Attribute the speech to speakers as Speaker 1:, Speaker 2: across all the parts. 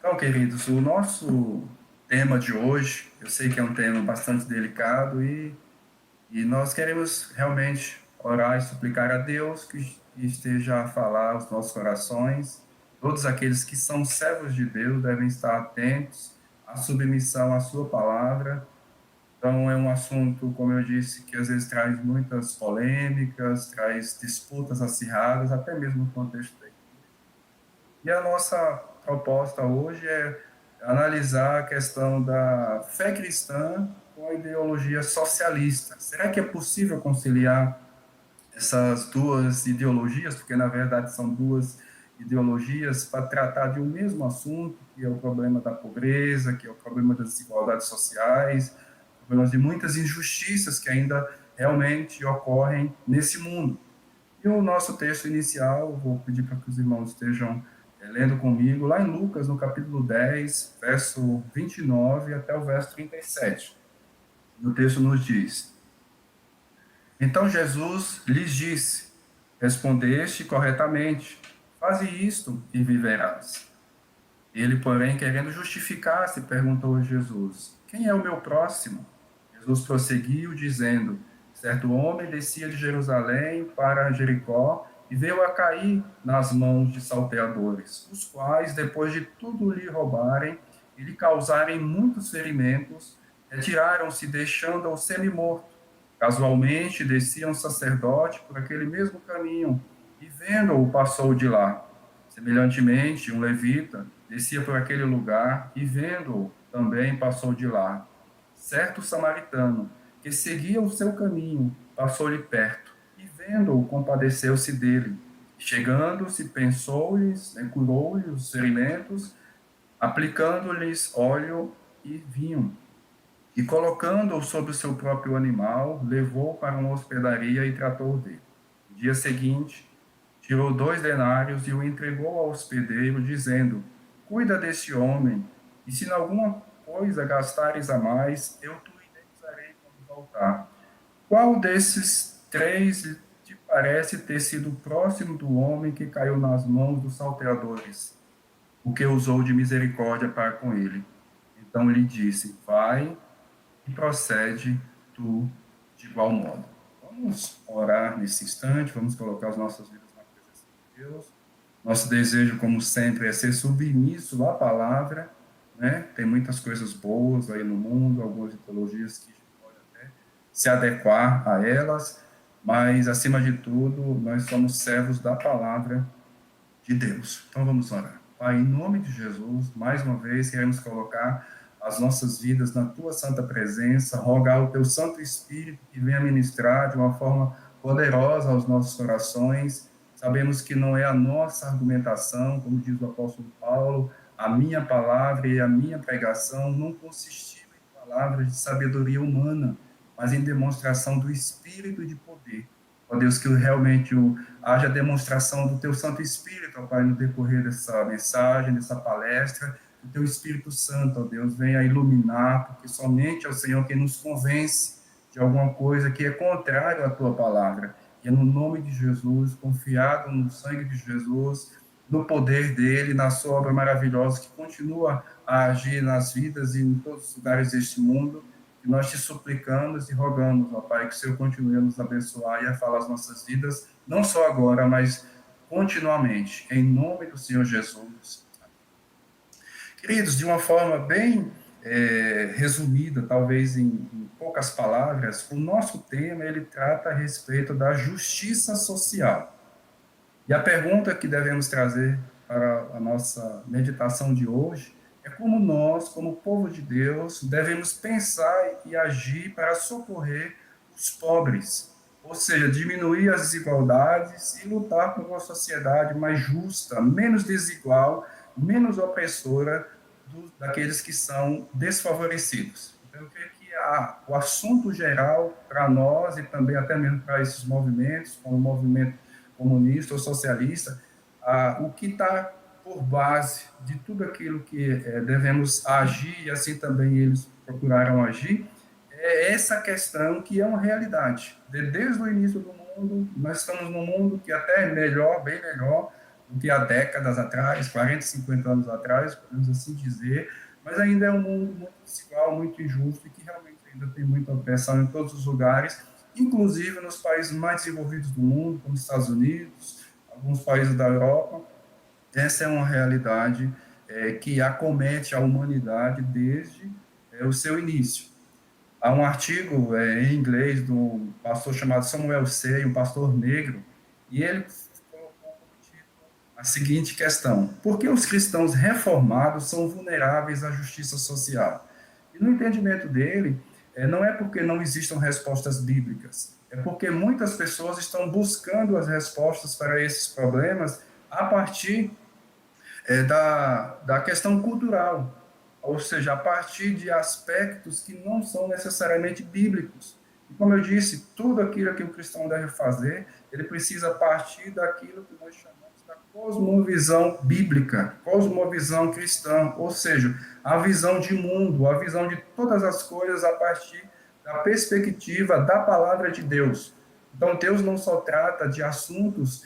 Speaker 1: Então, queridos, o nosso tema de hoje, eu sei que é um tema bastante delicado e nós queremos realmente orar e suplicar a Deus que esteja a falar aos nossos corações. Todos aqueles que são servos de Deus devem estar atentos à submissão à sua palavra. Então, é um assunto, como eu disse, que às vezes traz muitas polêmicas, traz disputas acirradas, até mesmo no contexto da igreja. E a nossa proposta hoje é analisar a questão da fé cristã com a ideologia socialista. Será que é possível conciliar essas duas ideologias? Porque, na verdade, são duas ideologias para tratar de um mesmo assunto, que é o problema da pobreza, que é o problema das desigualdades sociais, problemas de muitas injustiças que ainda realmente ocorrem nesse mundo. E o nosso texto inicial, vou pedir para que os irmãos estejam lendo comigo, lá em Lucas, no capítulo 10, verso 29 até o verso 37. O texto nos diz: Então Jesus lhes disse: Respondeste corretamente, faze isto e viverás. Ele, porém, querendo justificar-se, perguntou a Jesus: Quem é o meu próximo? Jesus prosseguiu, dizendo: Certo homem descia de Jerusalém para Jericó e veio a cair nas mãos de salteadores, os quais, depois de tudo lhe roubarem e lhe causarem muitos ferimentos, retiraram-se, deixando-o semi-morto. Casualmente descia um sacerdote por aquele mesmo caminho e, vendo-o, passou de lá. Semelhantemente, um levita descia por aquele lugar e, vendo-o, também passou de lá. Certo samaritano, que seguia o seu caminho, passou-lhe perto e, vendo-o, compadeceu-se dele. Chegando-se, pensou-lhes, curou-lhe os ferimentos, aplicando-lhes óleo e vinho. E, colocando-o sobre o seu próprio animal, levou-o para uma hospedaria e tratou dele. No dia seguinte, tirou 2 denários e o entregou ao hospedeiro, dizendo: Cuida deste homem, e se em alguma coisa gastares a mais, eu te indenizarei quando voltar. Qual desses três te parece ter sido próximo do homem que caiu nas mãos dos salteadores, o que usou de misericórdia para com ele? Então lhe disse: Vai e procede tu de igual modo. Vamos orar nesse instante, vamos colocar as nossas vidas na presença de Deus. Nosso desejo, como sempre, é ser submisso à palavra, né? Tem muitas coisas boas aí no mundo, algumas ideologias que a gente pode até se adequar a elas, mas, acima de tudo, nós somos servos da palavra de Deus. Então vamos orar. Pai, em nome de Jesus, mais uma vez queremos colocar as nossas vidas na tua santa presença, rogar o teu Santo Espírito que venha ministrar de uma forma poderosa aos nossos corações. Sabemos que não é a nossa argumentação, como diz o apóstolo Paulo, a minha palavra e a minha pregação não consistiu em palavras de sabedoria humana, mas em demonstração do Espírito e de poder. Ó Deus, que realmente haja demonstração do teu Santo Espírito, ó Pai, no decorrer dessa mensagem, dessa palestra, que o teu Espírito Santo, ó Deus, venha iluminar, porque somente é o Senhor quem nos convence de alguma coisa que é contrário à tua palavra. E é no nome de Jesus, confiado no sangue de Jesus, no poder dele, na sua obra maravilhosa, que continua a agir nas vidas e em todos os lugares deste mundo, que nós te suplicamos e rogamos, ó Pai, que o Senhor continue a nos abençoar e a falar as nossas vidas, não só agora, mas continuamente, em nome do Senhor Jesus. Queridos, de uma forma bem resumida, talvez em poucas palavras, o nosso tema ele trata a respeito da justiça social. E a pergunta que devemos trazer para a nossa meditação de hoje é como nós, como povo de Deus, devemos pensar e agir para socorrer os pobres, ou seja, diminuir as desigualdades e lutar por uma sociedade mais justa, menos desigual, menos opressora daqueles que são desfavorecidos. Então, eu creio que o assunto geral para nós e também até mesmo para esses movimentos, como o movimento comunista ou socialista, o que está por base de tudo aquilo que devemos agir, e assim também eles procuraram agir, é essa questão que é uma realidade. Desde o início do mundo, nós estamos num mundo que até é melhor, bem melhor, do que há décadas atrás, 40, 50 anos atrás, podemos assim dizer, mas ainda é um mundo muito desigual, muito injusto e que realmente ainda tem muita opressão em todos os lugares, inclusive nos países mais desenvolvidos do mundo, como os Estados Unidos, alguns países da Europa. Essa é uma realidade que acomete a humanidade desde o seu início. Há um artigo em inglês de um pastor chamado Samuel Sey, um pastor negro, e ele colocou como título a seguinte questão: por que os cristãos reformados são vulneráveis à justiça social? E no entendimento dele, não é porque não existam respostas bíblicas, é porque muitas pessoas estão buscando as respostas para esses problemas a partir da questão cultural, ou seja, a partir de aspectos que não são necessariamente bíblicos. E como eu disse, tudo aquilo que o cristão deve fazer, ele precisa partir daquilo que nós chamamos da cosmovisão bíblica, cosmovisão cristã, ou seja, a visão de mundo, a visão de todas as coisas a partir da perspectiva da palavra de Deus. Então, Deus não só trata de assuntos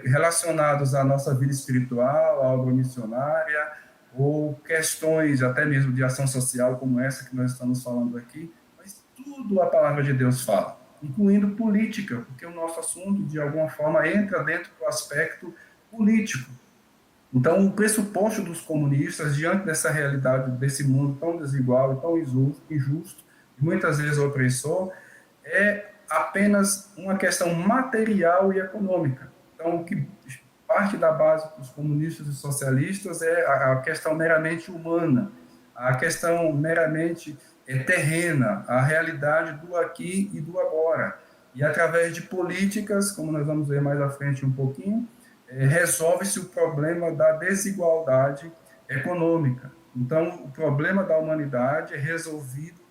Speaker 1: relacionados à nossa vida espiritual, à obra missionária, ou questões até mesmo de ação social, como essa que nós estamos falando aqui, mas tudo a palavra de Deus fala, incluindo política, porque o nosso assunto, de alguma forma, entra dentro do aspecto político. Então, o pressuposto dos comunistas, diante dessa realidade, desse mundo tão desigual e tão injusto, e muitas vezes opressor, é apenas uma questão material e econômica. Então, o que parte da base dos comunistas e socialistas é a questão meramente humana, a questão meramente terrena, a realidade do aqui e do agora. E através de políticas, como nós vamos ver mais à frente um pouquinho, resolve-se o problema da desigualdade econômica. Então, o problema da humanidade é resolvido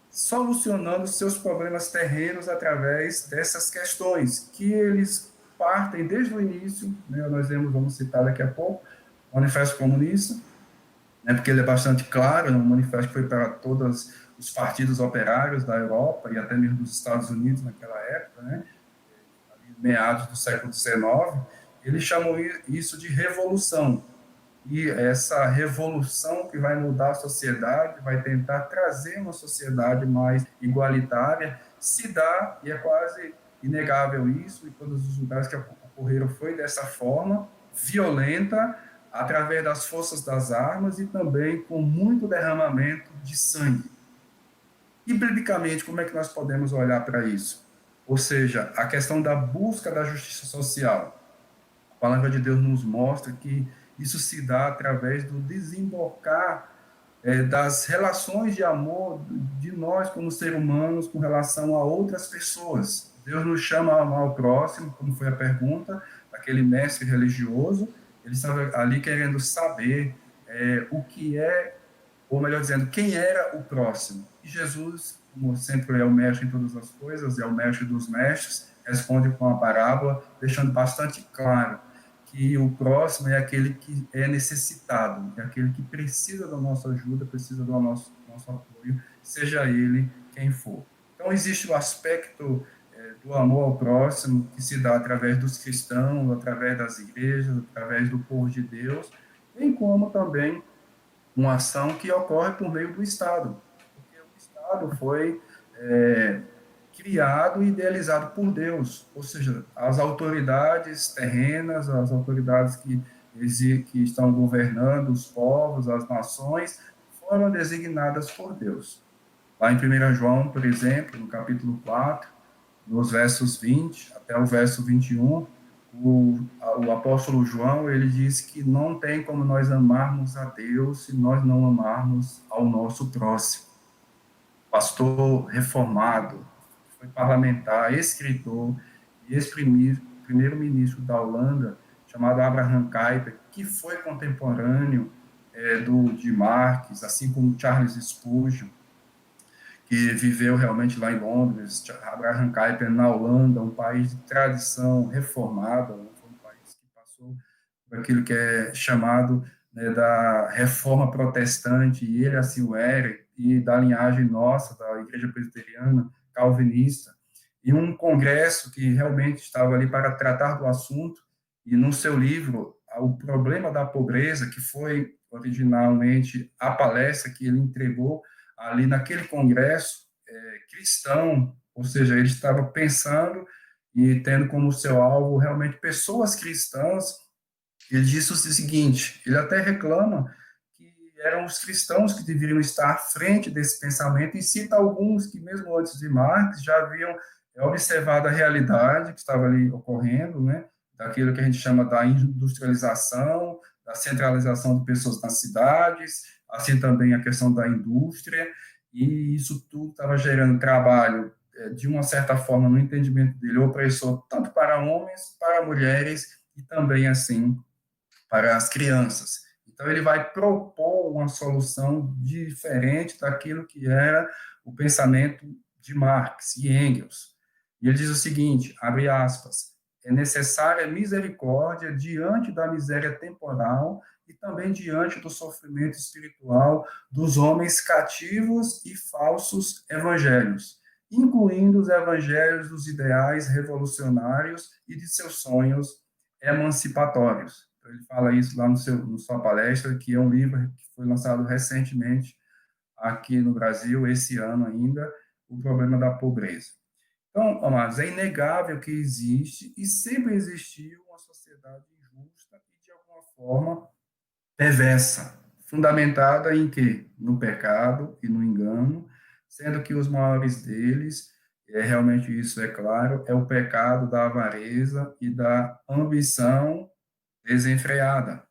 Speaker 1: solucionando seus problemas terrenos através dessas questões, que eles partem desde o início, né, vamos citar daqui a pouco, o Manifesto Comunista, né, porque ele é bastante claro, é um manifesto que foi para todos os partidos operários da Europa e até mesmo dos Estados Unidos naquela época, né, meados do século XIX, ele chamou isso de revolução. E essa revolução que vai mudar a sociedade, vai tentar trazer uma sociedade mais igualitária, se dá, e é quase inegável isso, em todos os lugares que ocorreram foi dessa forma, violenta, através das forças das armas e também com muito derramamento de sangue. E, biblicamente, como é que nós podemos olhar para isso? Ou seja, a questão da busca da justiça social. A palavra de Deus nos mostra que isso se dá através do desembocar das relações de amor de nós como seres humanos com relação a outras pessoas. Deus nos chama a amar o próximo, como foi a pergunta daquele mestre religioso. Ele estava ali querendo saber o que é, ou melhor dizendo, quem era o próximo. E Jesus, como sempre é o mestre em todas as coisas, é o mestre dos mestres, responde com uma parábola, deixando bastante claro que o próximo é aquele que é necessitado, é aquele que precisa da nossa ajuda, precisa do nosso apoio, seja ele quem for. Então, existe o aspecto do amor ao próximo, que se dá através dos cristãos, através das igrejas, através do povo de Deus, bem como também uma ação que ocorre por meio do Estado, porque o Estado foi criado e idealizado por Deus, ou seja, as autoridades terrenas, as autoridades que estão governando os povos, as nações, foram designadas por Deus. Lá em 1 João, por exemplo, no capítulo 4, nos versos 20 até o verso 21, o apóstolo João, ele diz que não tem como nós amarmos a Deus se nós não amarmos ao nosso próximo. Pastor reformado, foi parlamentar, escritor e ex-primeiro-ministro da Holanda, chamado Abraham Kuyper, que foi contemporâneo de Marx, assim como Charles Spurgeon, que viveu realmente lá em Londres, Abraham Kuyper na Holanda, um país de tradição reformada, foi um país que passou por aquilo que é chamado da reforma protestante, e ele assim o era, e da linhagem nossa, da Igreja Presbiteriana Calvinista, e um congresso que realmente estava ali para tratar do assunto, e no seu livro, ao problema da pobreza, que foi originalmente a palestra que ele entregou ali naquele congresso cristão, ou seja, ele estava pensando e tendo como seu alvo realmente pessoas cristãs. Ele disse o seguinte, ele até reclama que eram os cristãos que deveriam estar à frente desse pensamento e cita alguns que, mesmo antes de Marx, já haviam observado a realidade que estava ali ocorrendo, né, daquilo que a gente chama da industrialização, da centralização de pessoas nas cidades, assim também a questão da indústria, e isso tudo estava gerando trabalho, de uma certa forma, no entendimento dele, opressor tanto para homens, para mulheres e também, assim, para as crianças. Então, ele vai propor uma solução diferente daquilo que era o pensamento de Marx e Engels. E ele diz o seguinte, abre aspas, é necessária misericórdia diante da miséria temporal e também diante do sofrimento espiritual dos homens cativos e falsos evangelhos, incluindo os evangelhos dos ideais revolucionários e de seus sonhos emancipatórios. Ele fala isso lá no sua palestra, que é um livro que foi lançado recentemente aqui no Brasil, esse ano ainda, o problema da pobreza. Então, amados, é inegável que existe e sempre existiu uma sociedade injusta e, de alguma forma, perversa, fundamentada em quê? No pecado e no engano, sendo que os maiores deles, realmente isso é claro, é o pecado da avareza e da ambição desenfreada.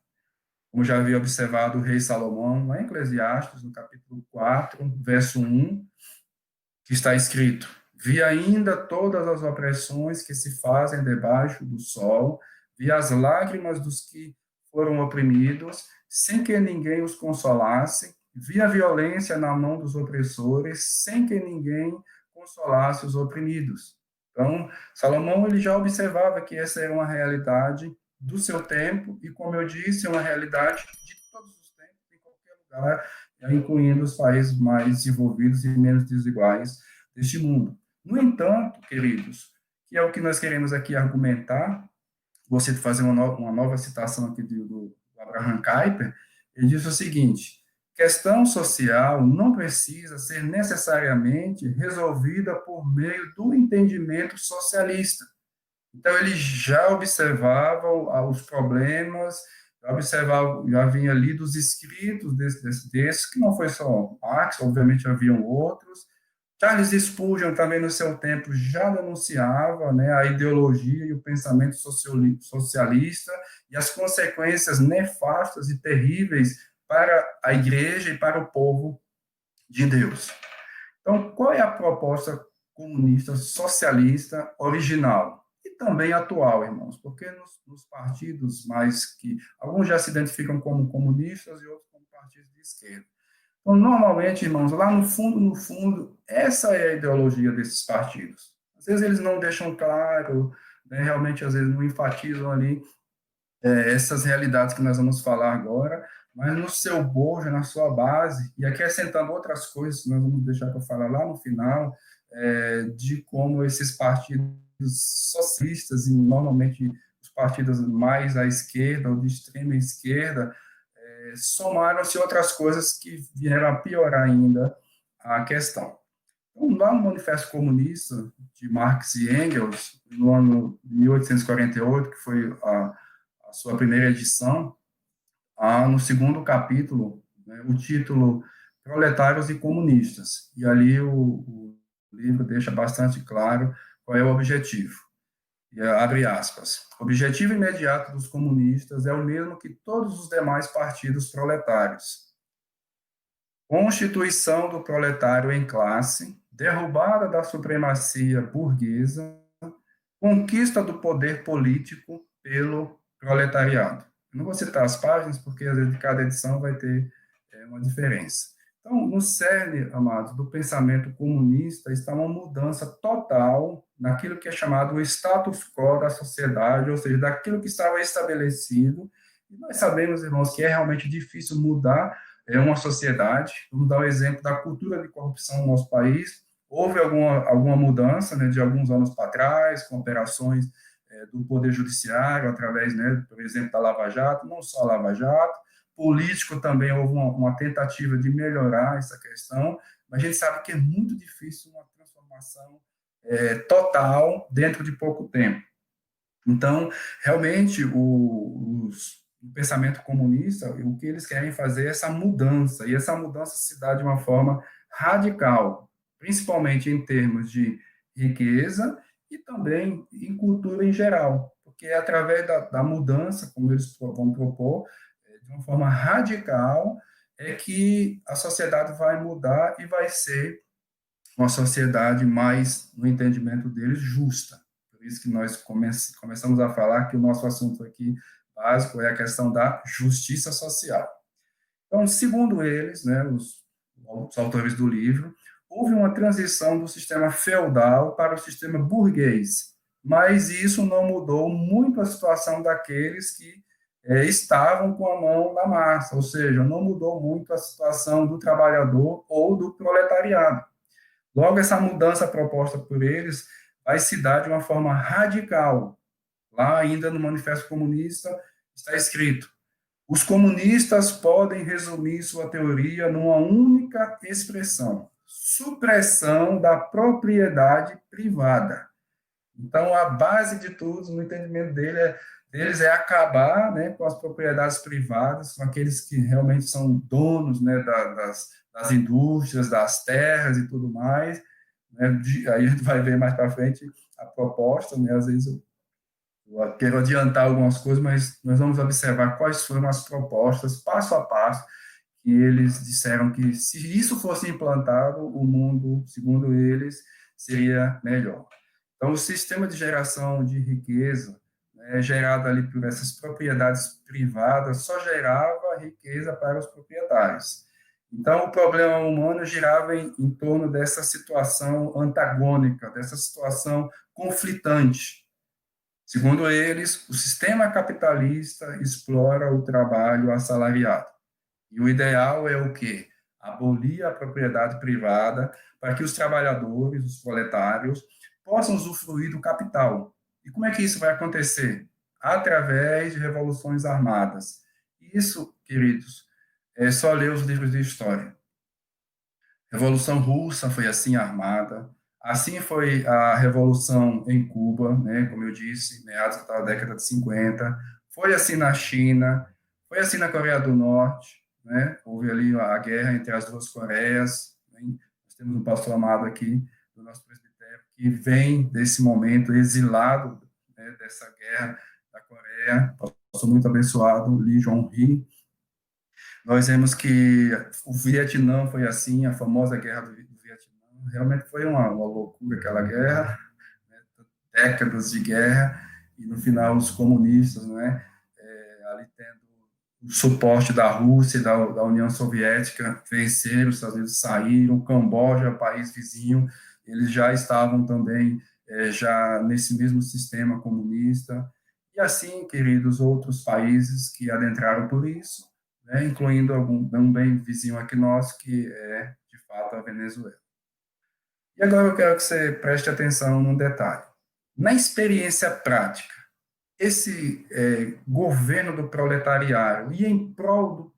Speaker 1: Como já havia observado o rei Salomão, lá em Eclesiastes, no capítulo 4, verso 1, que está escrito: vi ainda todas as opressões que se fazem debaixo do sol, vi as lágrimas dos que foram oprimidos, sem que ninguém os consolasse, vi a violência na mão dos opressores, sem que ninguém consolasse os oprimidos. Então, Salomão ele já observava que essa era uma realidade do seu tempo e, como eu disse, é uma realidade de todos os tempos, em qualquer lugar, incluindo os países mais desenvolvidos e menos desiguais deste mundo. No entanto, queridos, que é o que nós queremos aqui argumentar, você fazer uma nova citação aqui do Abraham Kuyper, ele diz o seguinte: questão social não precisa ser necessariamente resolvida por meio do entendimento socialista. Então, ele já observava os problemas, já vinha ali dos escritos desses, que não foi só Marx, obviamente haviam outros. Charles Spurgeon também, no seu tempo, já denunciava, né, a ideologia e o pensamento socialista e as consequências nefastas e terríveis para a igreja e para o povo de Deus. Então, qual é a proposta comunista socialista original? E também atual, irmãos, porque nos partidos mais que... Alguns já se identificam como comunistas e outros como partidos de esquerda. Então, normalmente, irmãos, lá no fundo, essa é a ideologia desses partidos. Às vezes eles não deixam claro, né, realmente, às vezes não enfatizam ali essas realidades que nós vamos falar agora, mas no seu bojo, na sua base, e aqui acrescentando outras coisas que nós vamos deixar para falar lá no final, de como esses partidos socialistas, e normalmente os partidos mais à esquerda ou de extrema esquerda, somaram-se outras coisas que vieram a piorar ainda a questão. Então, lá no Manifesto Comunista de Marx e Engels, no ano 1848, que foi a sua primeira edição, no segundo capítulo, né, o título Proletários e Comunistas. E ali o livro deixa bastante claro qual é o objetivo. E abre aspas. O objetivo imediato dos comunistas é o mesmo que todos os demais partidos proletários. Constituição do proletário em classe, derrubada da supremacia burguesa, conquista do poder político pelo proletariado. Eu não vou citar as páginas, porque às vezes cada edição vai ter uma diferença. Então, no cerne, amados, do pensamento comunista está uma mudança total naquilo que é chamado o status quo da sociedade, ou seja, daquilo que estava estabelecido. E nós sabemos, irmãos, que é realmente difícil mudar uma sociedade. Vamos dar o exemplo da cultura de corrupção no nosso país. Houve alguma mudança, né, de alguns anos para trás, com operações do Poder Judiciário, através, né, por exemplo, da Lava Jato, não só a Lava Jato, político também houve uma tentativa de melhorar essa questão, mas a gente sabe que é muito difícil uma transformação total dentro de pouco tempo. Então, realmente, o pensamento comunista, o que eles querem fazer é essa mudança, e essa mudança se dá de uma forma radical, principalmente em termos de riqueza e também em cultura em geral, porque é através da mudança, como eles vão propor, de uma forma radical, é que a sociedade vai mudar e vai ser uma sociedade mais, no entendimento deles, justa. Por isso que nós começamos a falar que o nosso assunto aqui básico é a questão da justiça social. Então, segundo eles, né, os autores do livro, houve uma transição do sistema feudal para o sistema burguês, mas isso não mudou muito a situação daqueles que estavam com a mão na massa, ou seja, não mudou muito a situação do trabalhador ou do proletariado. Logo, essa mudança proposta por eles vai se dar de uma forma radical. Lá, ainda no Manifesto Comunista, está escrito: os comunistas podem resumir sua teoria numa única expressão: supressão da propriedade privada. Então, a base de tudo, no entendimento deles, é acabar, né, com as propriedades privadas, com aqueles que realmente são donos, né, das indústrias, das terras e tudo mais. Né, aí a gente vai ver mais para frente a proposta, né, às vezes eu quero adiantar algumas coisas, mas nós vamos observar quais foram as propostas, passo a passo, que eles disseram que, se isso fosse implantado, o mundo, segundo eles, seria melhor. Então, o sistema de geração de riqueza, né, gerado ali por essas propriedades privadas, só gerava riqueza para os proprietários. Então, o problema humano girava em torno dessa situação antagônica, dessa situação conflitante. Segundo eles, o sistema capitalista explora o trabalho assalariado. E o ideal é o quê? Abolir a propriedade privada para que os trabalhadores, os proletários, possam usufruir do capital. E como é que isso vai acontecer? Através de revoluções armadas. Isso, queridos, é só ler os livros de história. Revolução Russa foi assim armada, assim foi a Revolução em Cuba, né, como eu disse, meados da década de 50, foi assim na China, foi assim na Coreia do Norte, né, houve ali a guerra entre as duas Coreias, né, nós temos um pastor amado aqui, do nosso presbitério, que vem desse momento exilado, né, dessa guerra da Coreia, pastor muito abençoado, Lee Jong-hee. Nós vemos que o Vietnã foi assim, a famosa guerra do Vietnã, realmente foi uma loucura aquela guerra, né, décadas de guerra, e no final os comunistas, né, ali tendo o suporte da Rússia e da União Soviética, venceram, os Estados Unidos saíram, Camboja, país vizinho, eles já estavam também já nesse mesmo sistema comunista, e assim, queridos, outros países que adentraram por isso, né, incluindo um bem vizinho aqui nosso, que é, de fato, a Venezuela. E agora eu quero que você preste atenção num detalhe. Na experiência prática, esse governo do proletariado e em prol do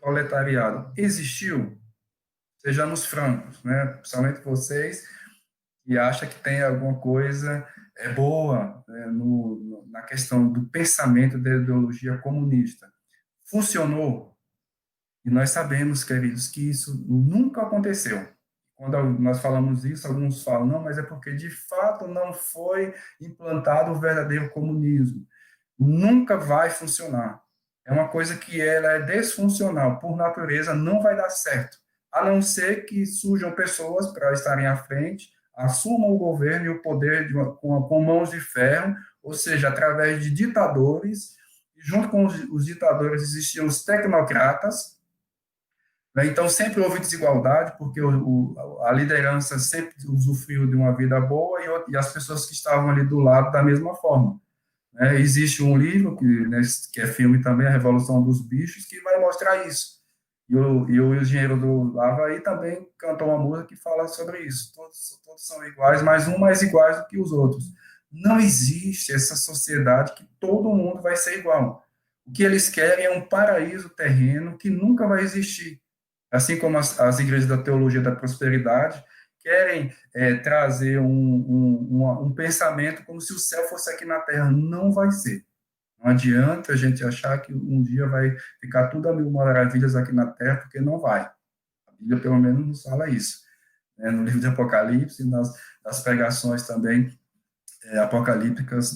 Speaker 1: proletariado existiu? Sejamos francos, né? Principalmente vocês que acham que tem alguma coisa boa, né, na questão do pensamento da ideologia comunista. Funcionou? E nós sabemos, queridos, que isso nunca aconteceu. Quando nós falamos isso, alguns falam, não, mas é porque de fato não foi implantado o verdadeiro comunismo. Nunca vai funcionar. É uma coisa que ela é desfuncional, por natureza não vai dar certo, a não ser que surjam pessoas para estarem à frente, assumam o governo e o poder com mãos de ferro, ou seja, através de ditadores, e junto com os ditadores existiam os tecnocratas, né? Então, sempre houve desigualdade, porque a liderança sempre usufruiu de uma vida boa e as pessoas que estavam ali do lado da mesma forma. Né? Existe um livro, né, que é filme também, A Revolução dos Bichos, que vai mostrar isso. E o engenheiro do Havaí também cantou uma música que fala sobre isso. Todos são iguais, mas um mais iguais do que os outros. Não existe essa sociedade que todo mundo vai ser igual. O que eles querem é um paraíso terreno que nunca vai existir. Assim como as igrejas da teologia da prosperidade querem trazer um pensamento como se o céu fosse aqui na terra. Não vai ser. Não adianta a gente achar que um dia vai ficar tudo a mil maravilhas aqui na terra, porque não vai. A Bíblia, pelo menos, nos fala isso. Né? No livro de Apocalipse, nas pregações também apocalípticas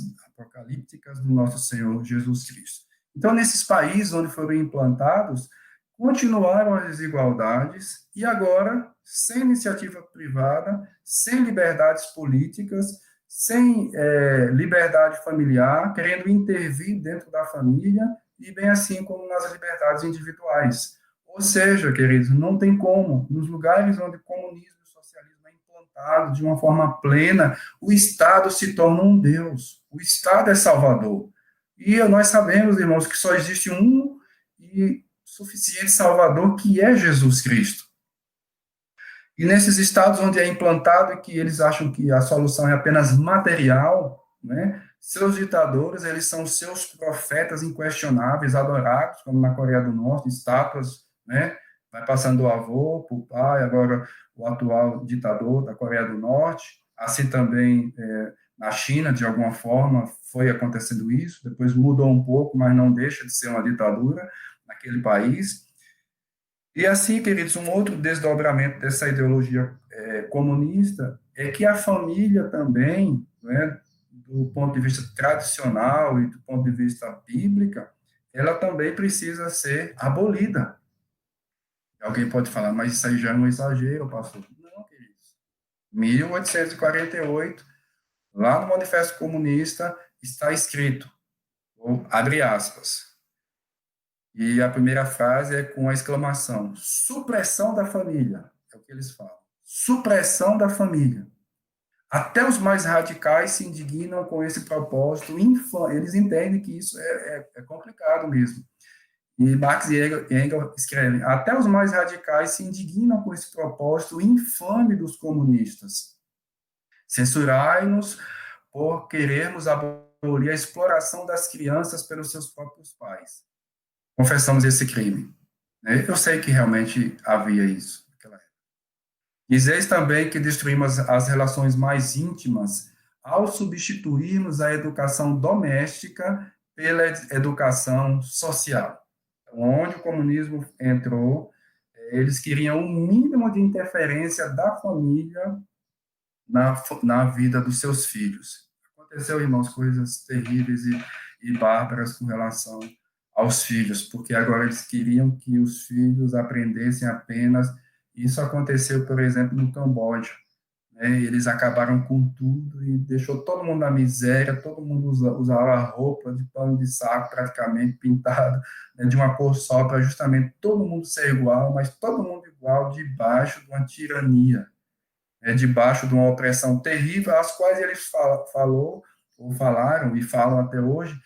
Speaker 1: do nosso Senhor Jesus Cristo. Então, nesses países onde foram implantados, continuaram as desigualdades e agora, sem iniciativa privada, sem liberdades políticas, sem liberdade familiar, querendo intervir dentro da família e bem assim como nas liberdades individuais. Ou seja, queridos, não tem como, nos lugares onde o comunismo e o socialismo é implantado de uma forma plena, o Estado se torna um Deus. O Estado é Salvador. E nós sabemos, irmãos, que só existe um e suficiente Salvador, que é Jesus Cristo. E nesses estados onde é implantado e que eles acham que a solução é apenas material, né, seus ditadores, eles são seus profetas inquestionáveis, adorados, como na Coreia do Norte, estátuas, né, vai passando do avô para o pai, agora o atual ditador da Coreia do Norte, assim também na China, de alguma forma, foi acontecendo isso, depois mudou um pouco, mas não deixa de ser uma ditadura naquele país. E assim, queridos, um outro desdobramento dessa ideologia comunista é que a família também, né, do ponto de vista tradicional e do ponto de vista bíblica, ela também precisa ser abolida. Alguém pode falar, mas isso aí já é um exagero, pastor. Não, queridos. 1848, lá no Manifesto Comunista, está escrito, abre aspas, e a primeira frase é com a exclamação: supressão da família. É o que eles falam. Supressão da família. Até os mais radicais se indignam com esse propósito infame. Eles entendem que isso é complicado mesmo. E Marx e Engels escrevem: até os mais radicais se indignam com esse propósito infame dos comunistas. Censurai-nos por querermos abolir a exploração das crianças pelos seus próprios pais. Confessamos esse crime. Eu sei que realmente havia isso naquela época. Dizeis também que destruímos as relações mais íntimas ao substituirmos a educação doméstica pela educação social. Onde o comunismo entrou, eles queriam um mínimo de interferência da família na vida dos seus filhos. Aconteceu, irmãos, coisas terríveis e bárbaras com relação aos filhos, porque agora eles queriam que os filhos aprendessem apenas. Isso aconteceu, por exemplo, no Camboja. Né? Eles acabaram com tudo e deixou todo mundo na miséria, todo mundo usava roupa de pano de saco, praticamente pintado, né, de uma cor só, para justamente todo mundo ser igual, mas todo mundo igual debaixo de uma tirania, debaixo de uma opressão terrível, às quais eles falaram e falam até hoje,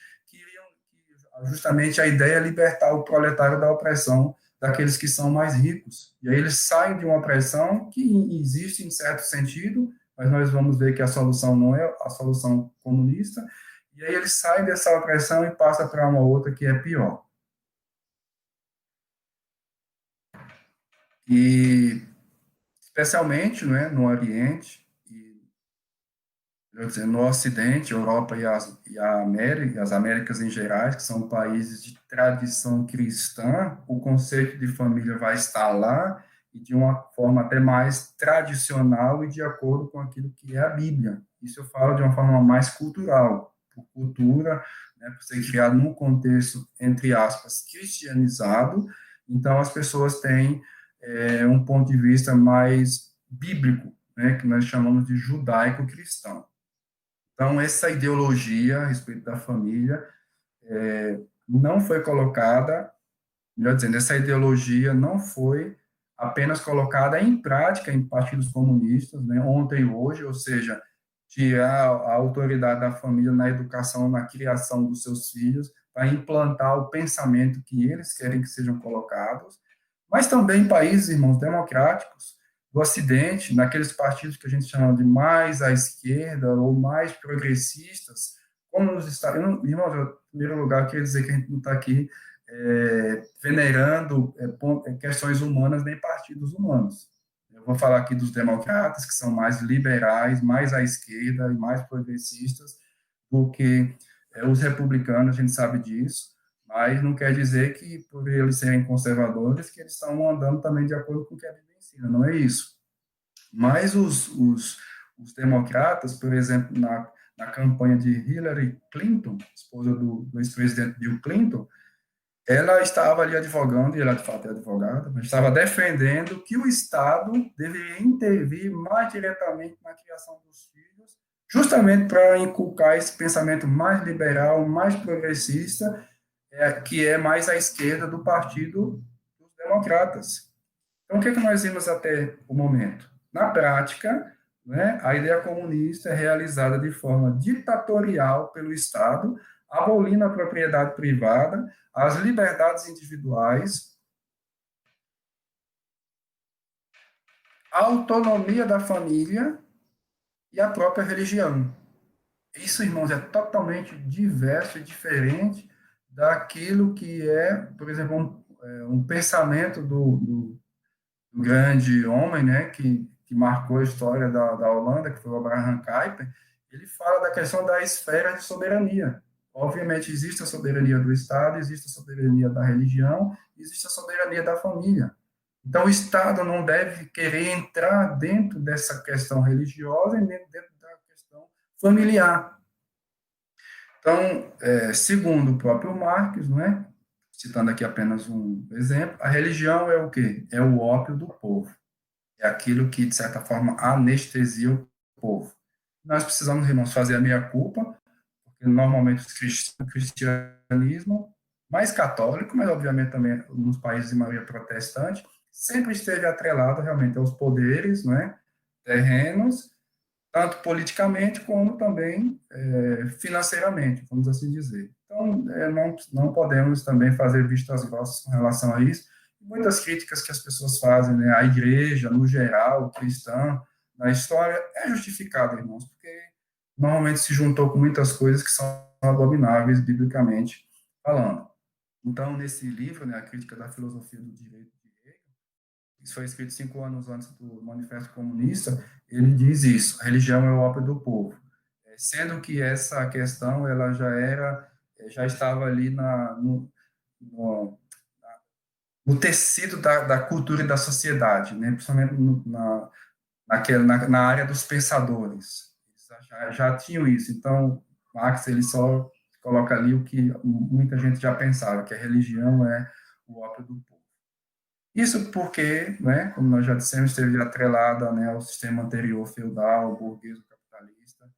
Speaker 1: justamente a ideia é libertar o proletário da opressão daqueles que são mais ricos. E aí eles saem de uma opressão que existe em certo sentido, mas nós vamos ver que a solução não é a solução comunista, e aí eles saem dessa opressão e passam para uma outra que é pior. E, especialmente, né, no Oriente, no Ocidente, Europa as Américas em geral, que são países de tradição cristã, o conceito de família vai estar lá e de uma forma até mais tradicional e de acordo com aquilo que é a Bíblia. Isso eu falo de uma forma mais cultural, por cultura, né, por ser criado num contexto, entre aspas, cristianizado, então as pessoas têm um ponto de vista mais bíblico, né, que nós chamamos de judaico-cristão. Então, essa ideologia a respeito da família não foi colocada, melhor dizendo, essa ideologia não foi apenas colocada em prática em partidos comunistas, né, ontem e hoje, ou seja, tirar a autoridade da família na educação, na criação dos seus filhos, para implantar o pensamento que eles querem que sejam colocados, mas também em países, irmãos, democráticos, do Ocidente, naqueles partidos que a gente chama de mais à esquerda ou mais progressistas, como nos Estados Unidos, em primeiro lugar, eu queria dizer que a gente não está aqui venerando questões humanas nem partidos humanos. Eu vou falar aqui dos democratas, que são mais liberais, mais à esquerda e mais progressistas do que os republicanos, a gente sabe disso, mas não quer dizer que, por eles serem conservadores, que eles estão andando também de acordo com o que a Bíblia ensina, não é isso. Mas os democratas, por exemplo, na campanha de Hillary Clinton, esposa do ex-presidente Bill Clinton, ela estava ali advogando, e ela de fato é advogada, mas estava defendendo que o Estado deveria intervir mais diretamente na criação dos filhos, justamente para inculcar esse pensamento mais liberal, mais progressista, que é mais à esquerda do Partido dos Democratas. Então, o que nós vimos até o momento? Na prática, né, a ideia comunista é realizada de forma ditatorial pelo Estado, abolindo a propriedade privada, as liberdades individuais, a autonomia da família e a própria religião. Isso, irmãos, é totalmente diverso e diferente daquilo que é, por exemplo, um pensamento do grande homem, né, que marcou a história da Holanda, que foi o Abraham Kuyper. Ele fala da questão da esfera de soberania. Obviamente, existe a soberania do Estado, existe a soberania da religião, existe a soberania da família. Então, o Estado não deve querer entrar dentro dessa questão religiosa e dentro da questão familiar. Então, segundo o próprio Marx, não é? Citando aqui apenas um exemplo, a religião é o quê? É o ópio do povo. É aquilo que, de certa forma, anestesia o povo. Nós precisamos, irmãos, fazer a meia-culpa, porque normalmente o cristianismo, mais católico, mas obviamente também nos países de maioria protestante, sempre esteve atrelado realmente aos poderes, não é? Terrenos, tanto politicamente como também financeiramente, vamos assim dizer. Então, não podemos também fazer vistas grossas com relação a isso. Muitas críticas que as pessoas fazem, né, à igreja, no geral, cristã, na história, é justificada, irmãos, porque normalmente se juntou com muitas coisas que são abomináveis, biblicamente falando. Então, nesse livro, né, A Crítica da Filosofia do Direito, isso foi escrito 5 anos antes do Manifesto Comunista, ele diz isso: a religião é o ópio do povo, sendo que essa questão ela já estava ali no tecido da cultura e da sociedade, né? Principalmente na área dos pensadores, eles já tinham isso. Então, Marx ele só coloca ali o que muita gente já pensava, que a religião é o ópio do povo. Isso porque, né, como nós já dissemos, esteve atrelada, né, ao sistema anterior feudal, burguês, capitalista,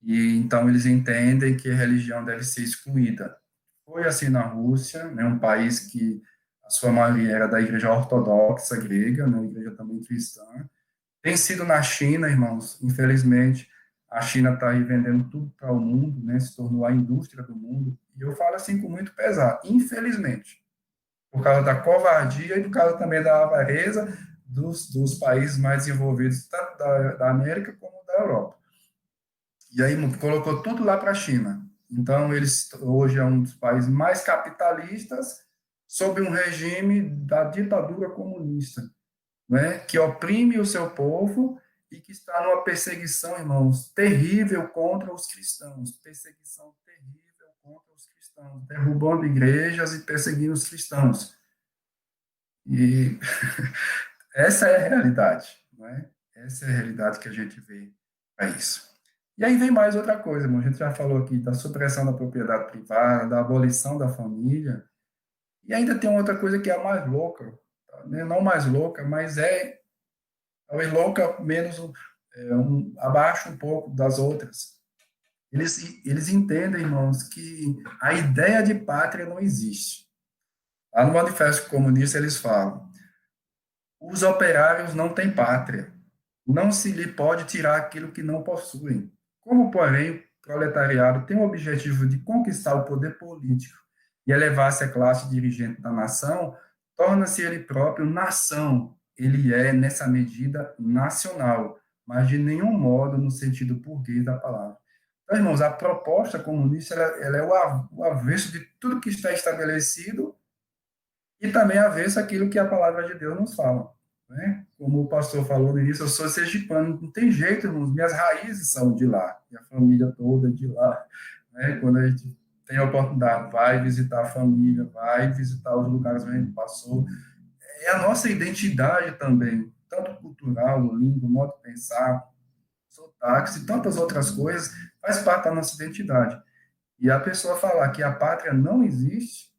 Speaker 1: e então eles entendem que a religião deve ser excluída. Foi assim na Rússia, né, um país que a sua maioria era da igreja ortodoxa grega, né, igreja também cristã. Tem sido na China, irmãos, infelizmente, a China está aí vendendo tudo para o mundo, né, se tornou a indústria do mundo, e eu falo assim com muito pesar, infelizmente, por causa da covardia e por causa também da avareza dos países mais desenvolvidos, tanto da América como da Europa. E aí colocou tudo lá para a China. Então, eles hoje é um dos países mais capitalistas sob um regime da ditadura comunista, né, que oprime o seu povo e que está numa perseguição, irmãos, terrível contra os cristãos, perseguição terrível contra os cristãos, derrubando igrejas e perseguindo os cristãos. E essa é a realidade, não é? Essa é a realidade que a gente vê para isso. E aí vem mais outra coisa, irmão. A gente já falou aqui da supressão da propriedade privada, da abolição da família, e ainda tem outra coisa que é a mais louca, tá? Não mais louca, mas talvez louca menos abaixo um pouco das outras. Eles entendem, irmãos, que a ideia de pátria não existe. Lá no Manifesto Comunista eles falam: os operários não têm pátria. Não se lhe pode tirar aquilo que não possuem. Como, porém, o proletariado tem o objetivo de conquistar o poder político e elevar-se à classe dirigente da nação, torna-se ele próprio nação ele é, nessa medida, nacional, mas de nenhum modo no sentido burguês da palavra. Então, irmãos, a proposta comunista ela é o avesso de tudo que está estabelecido e também avesso àquilo que a palavra de Deus nos fala. Né? Como o pastor falou no início, eu sou sergipano, não tem jeito, irmãos, minhas raízes são de lá, minha família toda é de lá. Né? Quando a gente tem a oportunidade, vai visitar a família, vai visitar os lugares onde a gente passou, é a nossa identidade também, tanto cultural, língua, modo de pensar, sotaques e tantas outras coisas, faz parte da nossa identidade. E a pessoa falar que a pátria não existe,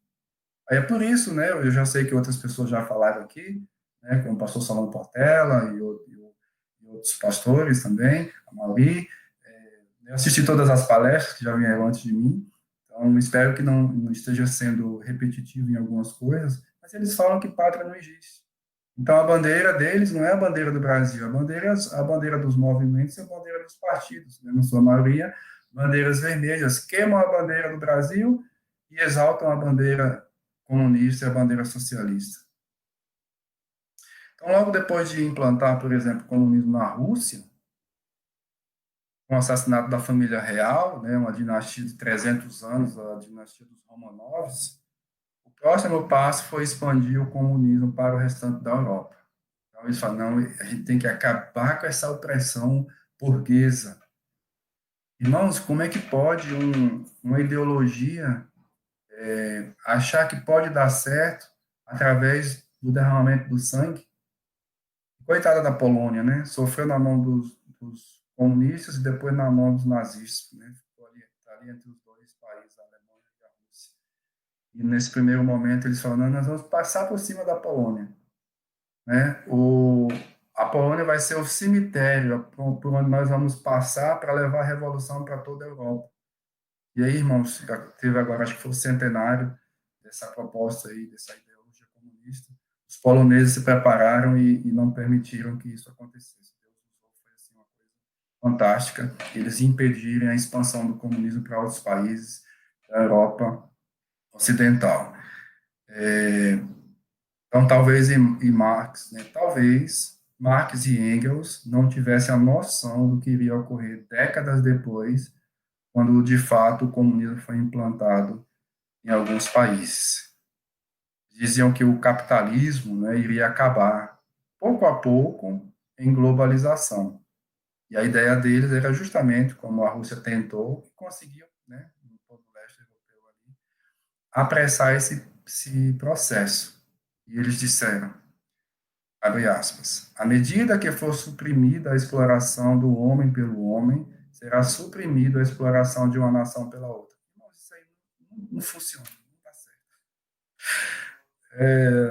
Speaker 1: aí é por isso, né, eu já sei que outras pessoas já falaram aqui, né, como o pastor Salão Portela e outros pastores também, a Mauri, eu assisti todas as palestras que já vieram antes de mim, então espero que não esteja sendo repetitivo em algumas coisas, mas eles falam que pátria não existe. Então, a bandeira deles não é a bandeira do Brasil, a bandeira dos movimentos é a bandeira dos partidos, né? Na sua maioria, bandeiras vermelhas queimam a bandeira do Brasil e exaltam a bandeira comunista e a bandeira socialista. Então, logo depois de implantar, por exemplo, o comunismo na Rússia, com o assassinato da família real, né, uma dinastia de 300 anos, a dinastia dos Romanovs, o próximo passo foi expandir o comunismo para o restante da Europa. Então, eles falam, não, a gente tem que acabar com essa opressão burguesa. Irmãos, como é que pode uma ideologia achar que pode dar certo através do derramamento do sangue? Coitada da Polônia, né? Sofreu na mão dos comunistas e depois na mão dos nazistas, né? Ficou ali entre os dois países, a Alemanha e a Rússia. E nesse primeiro momento eles falam, não, nós vamos passar por cima da Polônia. Né? A Polônia vai ser o cemitério por onde nós vamos passar para levar a revolução para toda a Europa. E aí, irmãos, teve agora, acho que foi o centenário dessa proposta aí, dessa ideologia comunista. Os poloneses se prepararam e não permitiram que isso acontecesse. Deus usou, foi assim, uma coisa fantástica, eles impedirem a expansão do comunismo para outros países da Europa Ocidental. Então, talvez Marx, né, talvez Marx e Engels não tivessem a noção do que iria ocorrer décadas depois, quando de fato o comunismo foi implantado em alguns países. Diziam que o capitalismo, né, iria acabar pouco a pouco em globalização. E a ideia deles era justamente, como a Rússia tentou e conseguiu, né, no todo o leste europeu ali, apressar esse processo. E eles disseram, abre aspas, à medida que for suprimida a exploração do homem pelo homem, será suprimida a exploração de uma nação pela outra. Nossa, isso aí não funciona, não está certo.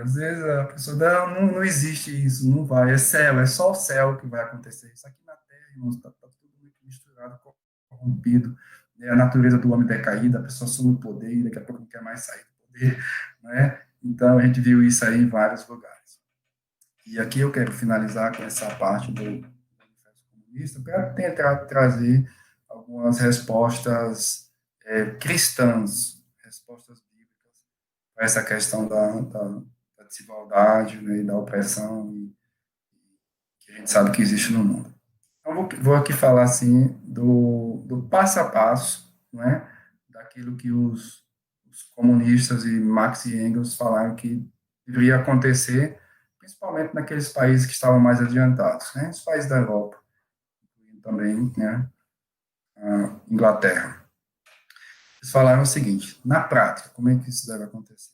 Speaker 1: Às vezes a pessoa, não existe isso, não vai, é céu, é só o céu que vai acontecer. Isso aqui na Terra, irmãos, está tudo muito misturado, corrompido, né? A natureza do homem decaída, a pessoa assume o poder e daqui a pouco não quer mais sair do poder, né? Então a gente viu isso aí em vários lugares. E aqui eu quero finalizar com essa parte do Manifesto Comunista para tentar trazer algumas respostas cristãs, respostas bíblicas para essa questão da desigualdade, né, e da opressão que a gente sabe que existe no mundo. Então, vou aqui falar assim do passo a passo, né, daquilo que os comunistas e Marx e Engels falaram que deveria acontecer, principalmente naqueles países que estavam mais adiantados, né, os países da Europa, e também, né, a Inglaterra. Eles falaram o seguinte, na prática, como é que isso deve acontecer?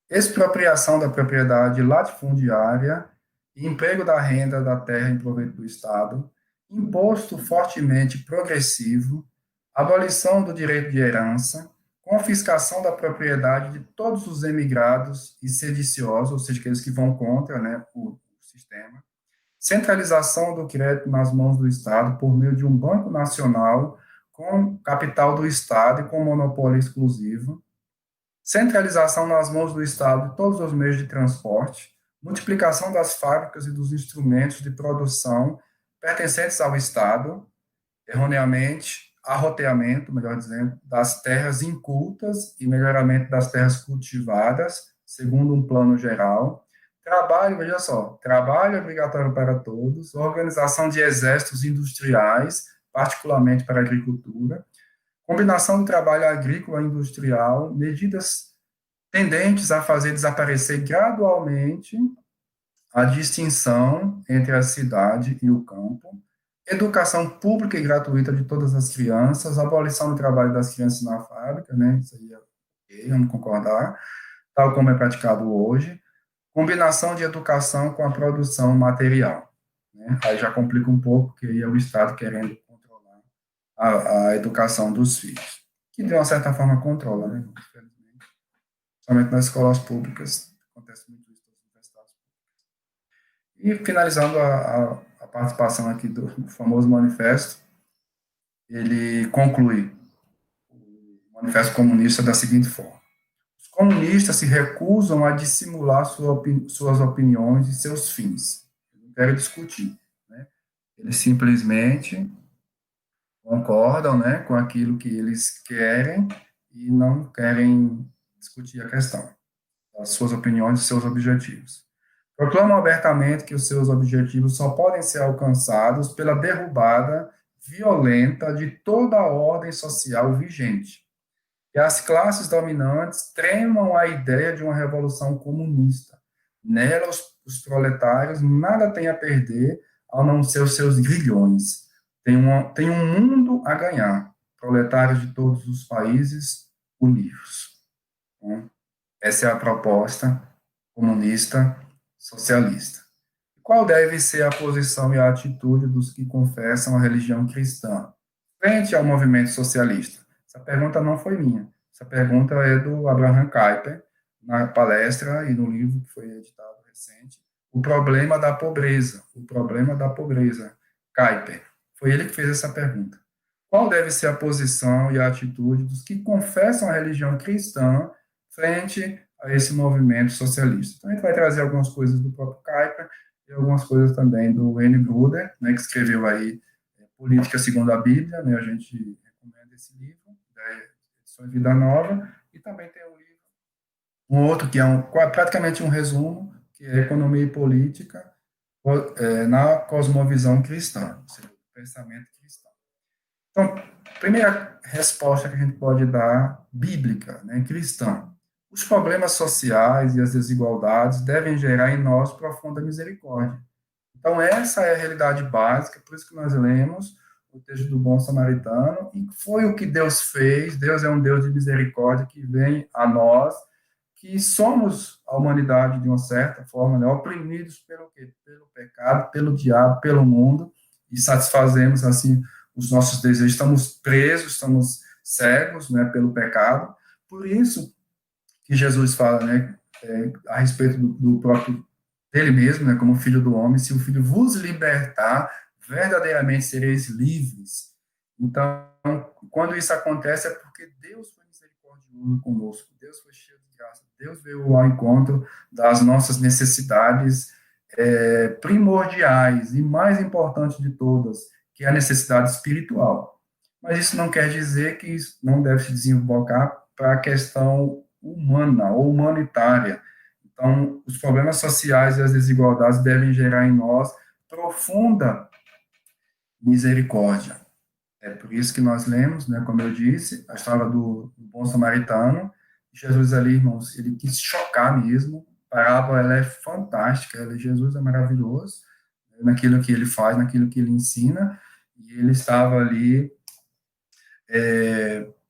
Speaker 1: Expropriação da propriedade latifundiária e emprego da renda da terra em proveito do Estado, imposto fortemente progressivo, abolição do direito de herança, confiscação da propriedade de todos os emigrados e sediciosos, ou seja, aqueles que vão contra, né, o sistema, centralização do crédito nas mãos do Estado por meio de um banco nacional com capital do Estado e com monopólio exclusivo, centralização nas mãos do Estado de todos os meios de transporte, multiplicação das fábricas e dos instrumentos de produção pertencentes ao Estado, erroneamente, arroteamento, melhor dizendo, das terras incultas e melhoramento das terras cultivadas, segundo um plano geral, Trabalho, veja só, trabalho obrigatório para todos, organização de exércitos industriais, particularmente para a agricultura, combinação do trabalho agrícola e industrial, medidas tendentes a fazer desaparecer gradualmente a distinção entre a cidade e o campo, educação pública e gratuita de todas as crianças, abolição do trabalho das crianças na fábrica, né? Isso aí é ok, vamos concordar, tal como é praticado hoje, combinação de educação com a produção material, né? Aí já complica um pouco, porque aí é o Estado querendo controlar a educação dos filhos, que de uma certa forma controla, né? Infelizmente, somente nas escolas públicas acontece muito isso nas universidades. E finalizando a participação aqui do famoso manifesto, ele conclui o manifesto comunista da seguinte forma: os comunistas se recusam a dissimular suas opiniões e seus fins. Eu não quero discutir, né? Eles simplesmente concordam, né, com aquilo que eles querem e não querem discutir a questão, as suas opiniões e seus objetivos. Proclamam abertamente que os seus objetivos só podem ser alcançados pela derrubada violenta de toda a ordem social vigente. E as classes dominantes tremam a ideia de uma revolução comunista. Nela, os proletários nada têm a perder ao não ser os seus grilhões. Tem um mundo a ganhar. Proletários de todos os países unidos. Então, essa é a proposta comunista socialista. Qual deve ser a posição e a atitude dos que confessam a religião cristã frente ao movimento socialista? Essa pergunta não foi minha. Essa pergunta é do Abraham Kuyper, na palestra e no livro que foi editado recente, O Problema da Pobreza. O Problema da Pobreza. Kuyper. Foi ele que fez essa pergunta. Qual deve ser a posição e a atitude dos que confessam a religião cristã frente a esse movimento socialista? Então, a gente vai trazer algumas coisas do próprio Kuyper e algumas coisas também do Wayne Grudem, né, que escreveu aí Política Segundo a Bíblia, né, a gente recomenda esse livro, da edição Vida Nova, e também tem um outro que é praticamente um resumo, que é Economia e Política na Cosmovisão Cristã, ou seja, pensamento cristão. Então, primeira resposta que a gente pode dar, bíblica, né, cristã. Os problemas sociais e as desigualdades devem gerar em nós profunda misericórdia. Então, essa é a realidade básica, por isso que nós lemos o texto do bom samaritano, e foi o que Deus fez. Deus é um Deus de misericórdia que vem a nós, que somos a humanidade de uma certa forma, né, oprimidos pelo quê? Pelo pecado, pelo diabo, pelo mundo, e satisfazemos, assim, os nossos desejos. Estamos presos, estamos cegos, né, pelo pecado. Por isso que Jesus fala, né, a respeito do próprio dele mesmo, né, como filho do homem, se o filho vos libertar, verdadeiramente sereis livres. Então, quando isso acontece, é porque Deus foi misericordioso conosco, Deus foi cheio de graça, Deus veio ao encontro das nossas necessidades primordiais e mais importante de todas, que é a necessidade espiritual. Mas isso não quer dizer que isso não deve se desembocar para a questão humana ou humanitária. Então, os problemas sociais e as desigualdades devem gerar em nós profunda misericórdia. É por isso que nós lemos, né, como eu disse, a história do bom samaritano. Jesus ali, irmãos, ele quis chocar mesmo. A parábola, ela é fantástica. Jesus é maravilhoso, né, naquilo que ele faz, naquilo que ele ensina. E ele estava ali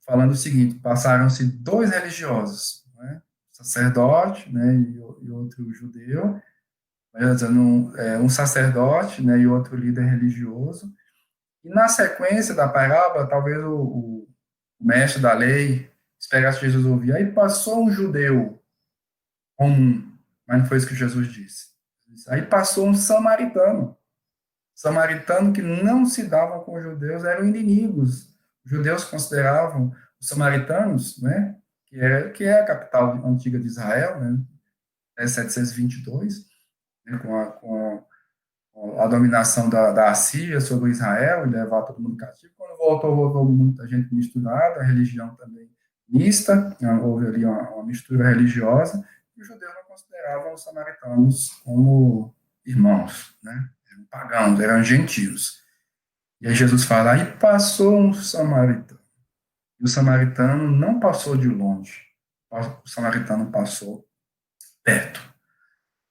Speaker 1: falando o seguinte: passaram-se dois religiosos, né, sacerdote, né, e outro judeu, um sacerdote, né, e outro líder religioso. E na sequência da parábola, talvez o mestre da lei esperasse Jesus ouvir. Aí passou um judeu comum, mas não foi isso que Jesus disse. Aí passou um samaritano. Samaritano que não se davam com os judeus, eram inimigos. Os judeus consideravam os samaritanos, né, que é a capital antiga de Israel, né, até 722, né, com a dominação da Assíria sobre Israel e levar todo mundo cativo. Quando voltou muita gente misturada, a religião também mista, houve ali uma mistura religiosa, os judeus não consideravam os samaritanos como irmãos, né? Eram pagãos, eram gentios. E aí Jesus fala, e passou um samaritano. E o samaritano não passou de longe. O samaritano passou perto.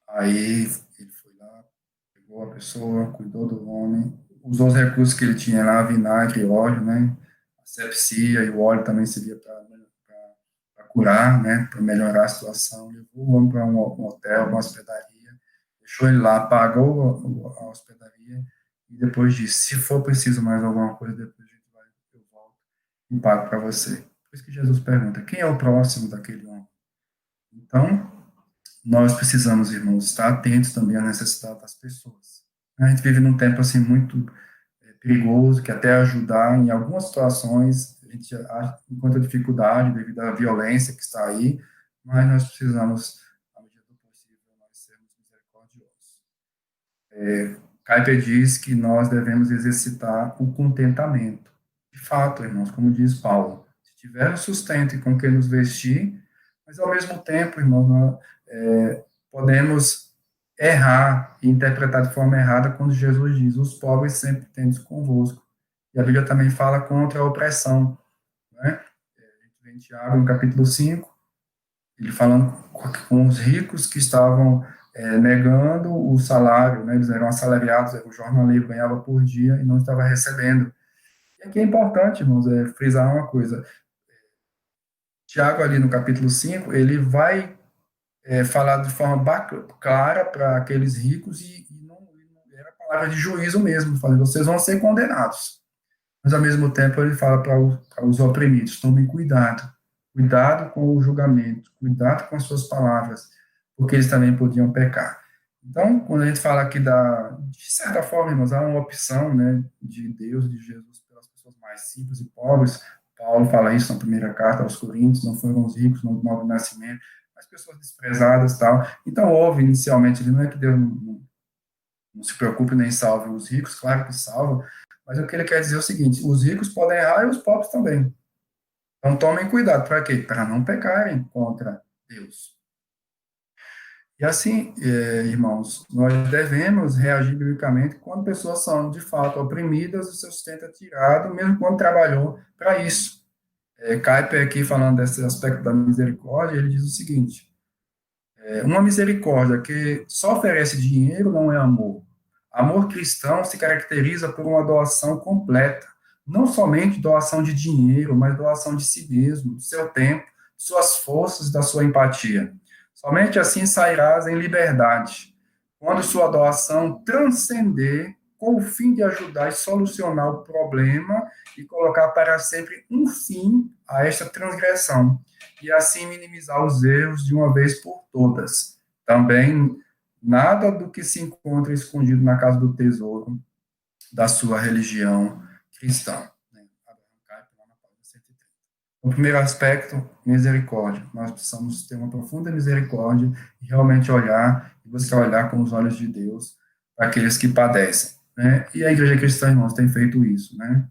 Speaker 1: Aí ele foi lá, pegou a pessoa, cuidou do homem, usou os recursos que ele tinha lá, vinagre, óleo, né? A sepsia e o óleo também servia para curar, né? Para melhorar a situação. Levou o homem para um hotel, uma hospedaria, deixou ele lá, pagou a hospedaria e depois disse, se for preciso mais alguma coisa, depois a gente vai, eu volto e pago para você. Por isso que Jesus pergunta, quem é o próximo daquele homem? Então, nós precisamos, irmãos, estar atentos também à necessidade das pessoas. A gente vive num tempo assim muito perigoso, que até ajudar em algumas situações a gente encontra dificuldade devido à violência que está aí, mas nós precisamos, à medida do possível, nós sermos misericordiosos. Kuyper diz que nós devemos exercitar o contentamento. De fato, irmãos, como diz Paulo, se tivermos sustento e com que nos vestir, mas ao mesmo tempo, irmãos, nós, podemos errar e interpretar de forma errada quando Jesus diz, os pobres sempre tendes convosco. E a Bíblia também fala contra a opressão. Né? A gente vê em Tiago, no capítulo 5, ele falando com os ricos que estavam negando o salário, né? Eles eram assalariados, o jornaleiro ganhava por dia e não estava recebendo. E aqui é importante, irmãos, frisar uma coisa. Tiago, ali no capítulo 5, ele vai falar de forma clara para aqueles ricos e não era palavra de juízo mesmo, falando, vocês vão ser condenados. Mas, ao mesmo tempo, ele fala para os oprimidos, tomem cuidado, cuidado com o julgamento, cuidado com as suas palavras, porque eles também podiam pecar. Então, quando a gente fala aqui de certa forma, irmãos, há uma opção, né, de Deus, de Jesus, pelas pessoas mais simples e pobres. Paulo fala isso na primeira carta aos Coríntios, não foram os ricos no novo nascimento, mas pessoas desprezadas e tal. Então, houve inicialmente, não é que Deus não se preocupe nem salve os ricos, claro que salva, mas o que ele quer dizer é o seguinte, os ricos podem errar e os pobres também. Então, tomem cuidado, para quê? Para não pecarem contra Deus. E assim, irmãos, nós devemos reagir biblicamente quando pessoas são, de fato, oprimidas, o seu sustento é tirado, mesmo quando trabalhou para isso. Kuyper aqui, falando desse aspecto da misericórdia, ele diz o seguinte, uma misericórdia que só oferece dinheiro não é amor. Amor cristão se caracteriza por uma doação completa, não somente doação de dinheiro, mas doação de si mesmo, do seu tempo, de suas forças e da sua empatia. Somente assim sairás em liberdade, quando sua doação transcender com o fim de ajudar e solucionar o problema e colocar para sempre um fim a esta transgressão, e assim minimizar os erros de uma vez por todas. Também, nada do que se encontra escondido na casa do tesouro da sua religião cristã. O primeiro aspecto, misericórdia. Nós precisamos ter uma profunda misericórdia e realmente olhar, e buscar olhar com os olhos de Deus para aqueles que padecem. Né? E a igreja cristã, irmãos, tem feito isso. Né?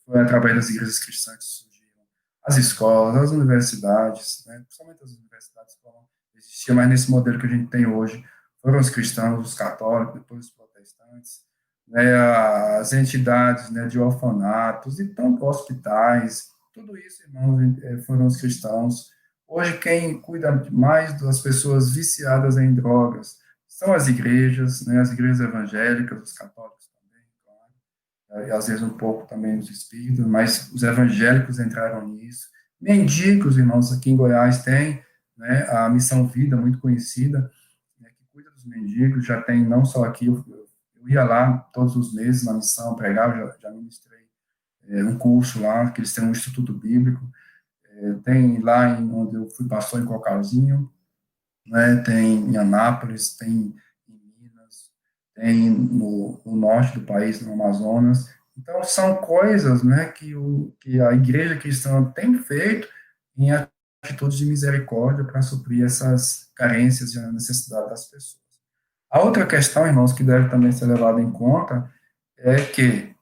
Speaker 1: Foi através das igrejas cristãs que surgiram as escolas, as universidades, né? Principalmente as universidades que não existiam, mas nesse modelo que a gente tem hoje, foram os cristãos, os católicos, depois os protestantes, né? As entidades, né, de orfanatos e tanto hospitais. Tudo isso, irmãos, foram os cristãos. Hoje, quem cuida mais das pessoas viciadas em drogas são as igrejas, né, as igrejas evangélicas, os católicos também, claro, e às vezes um pouco também os espíritos, mas os evangélicos entraram nisso. Mendigos, irmãos, aqui em Goiás tem, né, a Missão Vida, muito conhecida, né, que cuida dos mendigos, já tem não só aqui, eu ia lá todos os meses na missão, pregava, já ministrei um curso lá, que eles têm um instituto bíblico, tem lá onde eu fui pastor em Cocalzinho, né, tem em Anápolis, tem em Minas, tem no norte do país, no Amazonas. Então, são coisas, né, que a igreja cristã tem feito em atitudes de misericórdia para suprir essas carências e a necessidade das pessoas. A outra questão, irmãos, que deve também ser levada em conta é que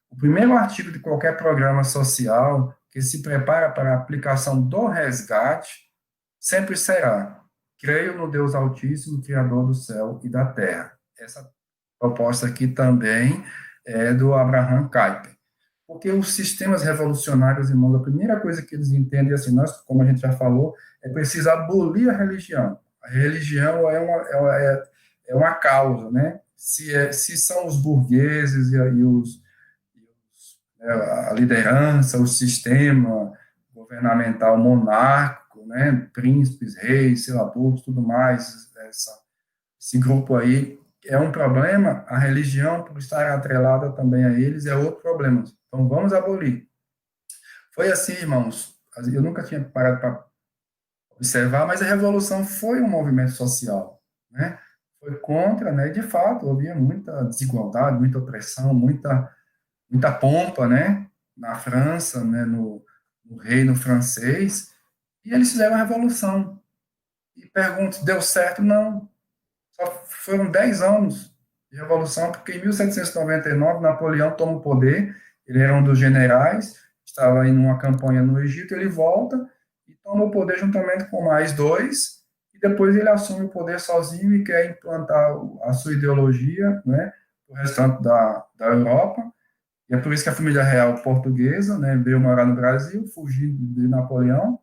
Speaker 1: o primeiro artigo de qualquer programa social que se prepara para a aplicação do resgate sempre será: creio no Deus Altíssimo, Criador do céu e da terra. Essa proposta aqui também é do Abraham Kuyper. Porque os sistemas revolucionários, irmãos, a primeira coisa que eles entendem, assim, nós, como a gente já falou, é preciso abolir a religião. A religião é uma causa, né? Se são os burgueses a liderança, o sistema governamental monárquico, né? Príncipes, reis, selapoucos, tudo mais, esse grupo aí é um problema, a religião, por estar atrelada também a eles, é outro problema. Então, vamos abolir. Foi assim, irmãos, eu nunca tinha parado para observar, mas a Revolução foi um movimento social, né? Foi contra, né? De fato, havia muita desigualdade, muita opressão, muita pompa, né? Na França, né? No reino francês, e eles fizeram a Revolução. E pergunto, deu certo? Não. Só foram 10 anos de revolução, porque em 1799 Napoleão toma o poder, ele era um dos generais, estava em uma campanha no Egito, ele volta e toma o poder juntamente com mais dois, e depois ele assume o poder sozinho e quer implantar a sua ideologia, né, o restante da Europa, e é por isso que a família real portuguesa, né, veio morar no Brasil, fugindo de Napoleão.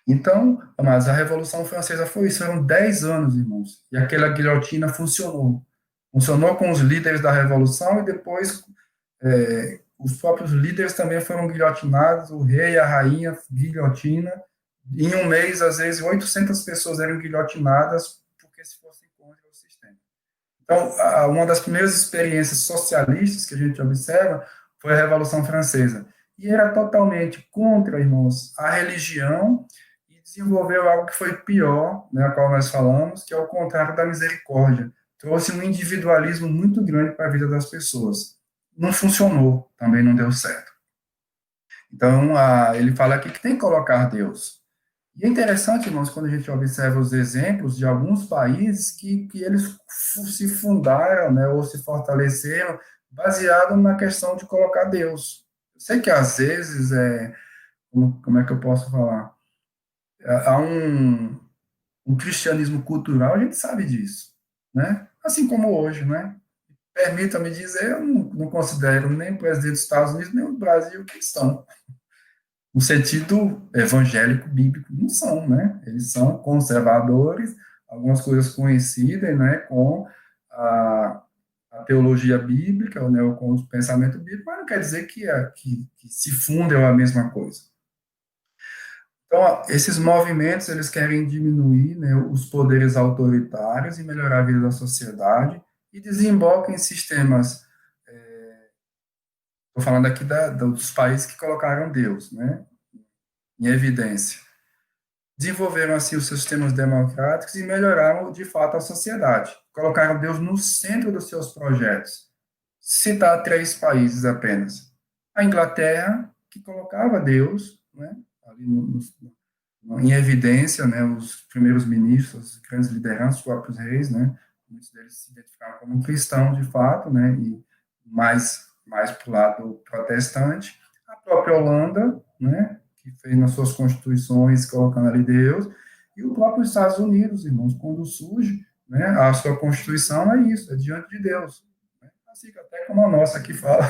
Speaker 1: Então, mas a Revolução Francesa foi isso, foram 10 anos, irmãos, e aquela guilhotina funcionou. Funcionou com os líderes da Revolução e depois os próprios líderes também foram guilhotinados, o rei, a rainha, guilhotina. Em um mês, às vezes, 800 pessoas eram guilhotinadas porque se fossem contra o sistema. Então, uma das primeiras experiências socialistas que a gente observa foi a Revolução Francesa. E era totalmente contra, irmãos, a religião e desenvolveu algo que foi pior, né, a qual nós falamos, que é o contrário da misericórdia. Trouxe um individualismo muito grande para a vida das pessoas. Não funcionou, também não deu certo. Então, ele fala aqui que tem que colocar Deus. E é interessante, irmãos, quando a gente observa os exemplos de alguns países que eles se fundaram, né, ou se fortaleceram baseado na questão de colocar Deus. Eu sei que às vezes, como é que eu posso falar? Há um cristianismo cultural, a gente sabe disso, né? Assim como hoje, né? Permita-me dizer, eu não considero nem o presidente dos Estados Unidos, nem o Brasil cristão. No sentido evangélico, bíblico, não são, né? Eles são conservadores, algumas coisas conhecidas, né, com a teologia bíblica, né, ou com o pensamento bíblico, mas não quer dizer que se fundem a mesma coisa. Então, esses movimentos, eles querem diminuir, né, os poderes autoritários e melhorar a vida da sociedade e desembocam em sistemas, estou falando aqui dos países que colocaram Deus, né, em evidência. Desenvolveram, assim, os seus sistemas democráticos e melhoraram, de fato, a sociedade. Colocaram Deus no centro dos seus projetos. Citar 3 países apenas. A Inglaterra, que colocava Deus, né, ali em evidência, né, os primeiros ministros, as grandes lideranças, os próprios reis, né, muitos deles se identificavam como cristãos, de fato, né, e mais para o lado protestante. A própria Holanda, né, que fez nas suas constituições, colocando ali Deus, e o próprio Estados Unidos, irmãos, quando surge, né, a sua constituição é isso, é diante de Deus. Assim, até como a nossa que fala,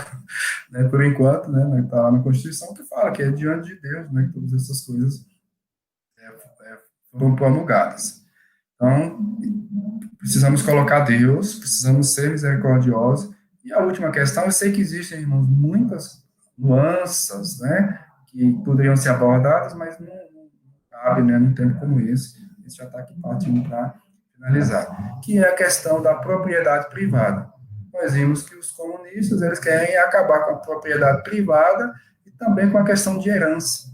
Speaker 1: né, por enquanto, né, está lá na Constituição que fala que é diante de Deus, né, que todas essas coisas foram promulgadas. Então, precisamos colocar Deus, precisamos ser misericordiosos. E a última questão, eu sei que existem, irmãos, muitas nuances, né, que poderiam ser abordadas, mas não cabe, né, num tempo como esse. Isso já está aqui partindo para finalizar. Que é a questão da propriedade privada. Nós vimos que os comunistas, eles querem acabar com a propriedade privada e também com a questão de herança.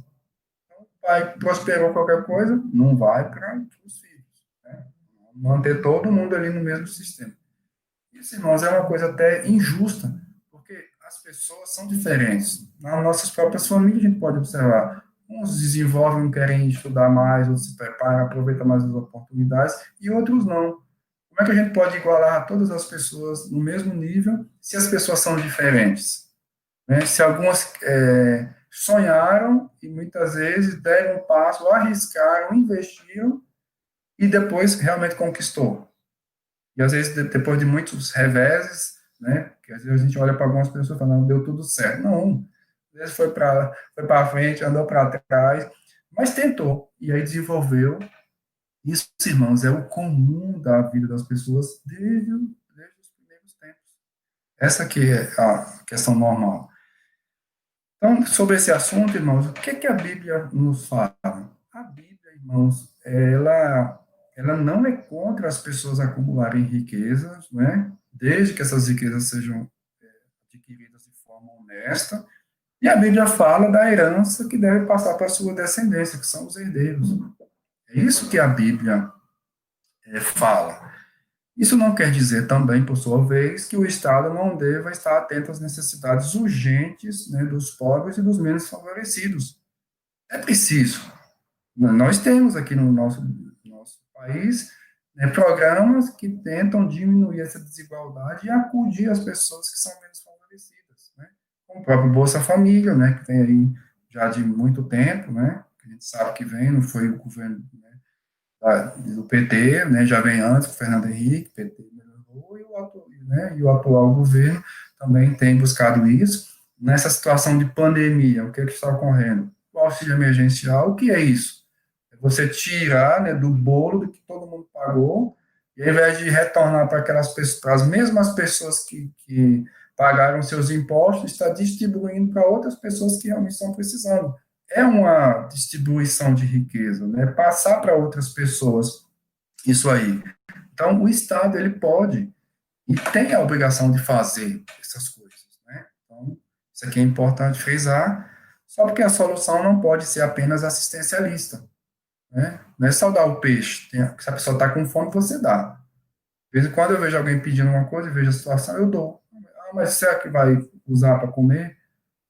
Speaker 1: Pai prosperou qualquer coisa, não vai para os filhos. Né? Manter todo mundo ali no mesmo sistema. Isso, irmãos, é uma coisa até injusta, porque as pessoas são diferentes. Nas nossas próprias famílias, a gente pode observar. Uns desenvolvem, não querem estudar mais, outros se preparam, aproveitam mais as oportunidades, e outros não. Como é que a gente pode igualar todas as pessoas no mesmo nível se as pessoas são diferentes? Né? Se algumas sonharam e muitas vezes deram um passo, arriscaram, investiram e depois realmente conquistou. E às vezes, depois de muitos reveses, né, que às vezes a gente olha para algumas pessoas e fala, não, deu tudo certo. Não, às vezes foi para frente, andou para trás, mas tentou, e aí desenvolveu. Isso, irmãos, é o comum da vida das pessoas desde os primeiros tempos. Essa aqui é a questão normal. Então, sobre esse assunto, irmãos, o que que a Bíblia nos fala? A Bíblia, irmãos, ela não é contra as pessoas acumularem riquezas, né? Desde que essas riquezas sejam adquiridas de forma honesta. E a Bíblia fala da herança que deve passar para a sua descendência, que são os herdeiros. É isso que a Bíblia fala. Isso não quer dizer também, por sua vez, que o Estado não deva estar atento às necessidades urgentes, né, dos pobres e dos menos favorecidos. É preciso. Nós temos aqui no nosso país, né, programas que tentam diminuir essa desigualdade e acudir as pessoas que são menos favorecidas, né? Como o próprio Bolsa Família, né, que vem aí já de muito tempo, né, que a gente sabe que vem, não foi o governo, né, do PT, né, já vem antes, o Fernando Henrique, PT melhorou, e o atual governo também tem buscado isso. Nessa situação de pandemia, o que, é que está ocorrendo? O auxílio emergencial, o que é isso? É você tirar, né, do bolo do que todo mundo pagou, e ao invés de retornar para aquelas pessoas, para as mesmas pessoas que pagaram seus impostos, está distribuindo para outras pessoas que realmente estão precisando. É uma distribuição de riqueza, né? Passar para outras pessoas isso aí. Então, o Estado, ele pode e tem a obrigação de fazer essas coisas, né? Então, isso aqui é importante frisar, só porque a solução não pode ser apenas assistencialista, né? Não é só dar o peixe, se a pessoa está com fome, você dá. De vez em quando eu vejo alguém pedindo uma coisa, eu vejo a situação, eu dou. Ah, mas será que vai usar para comer?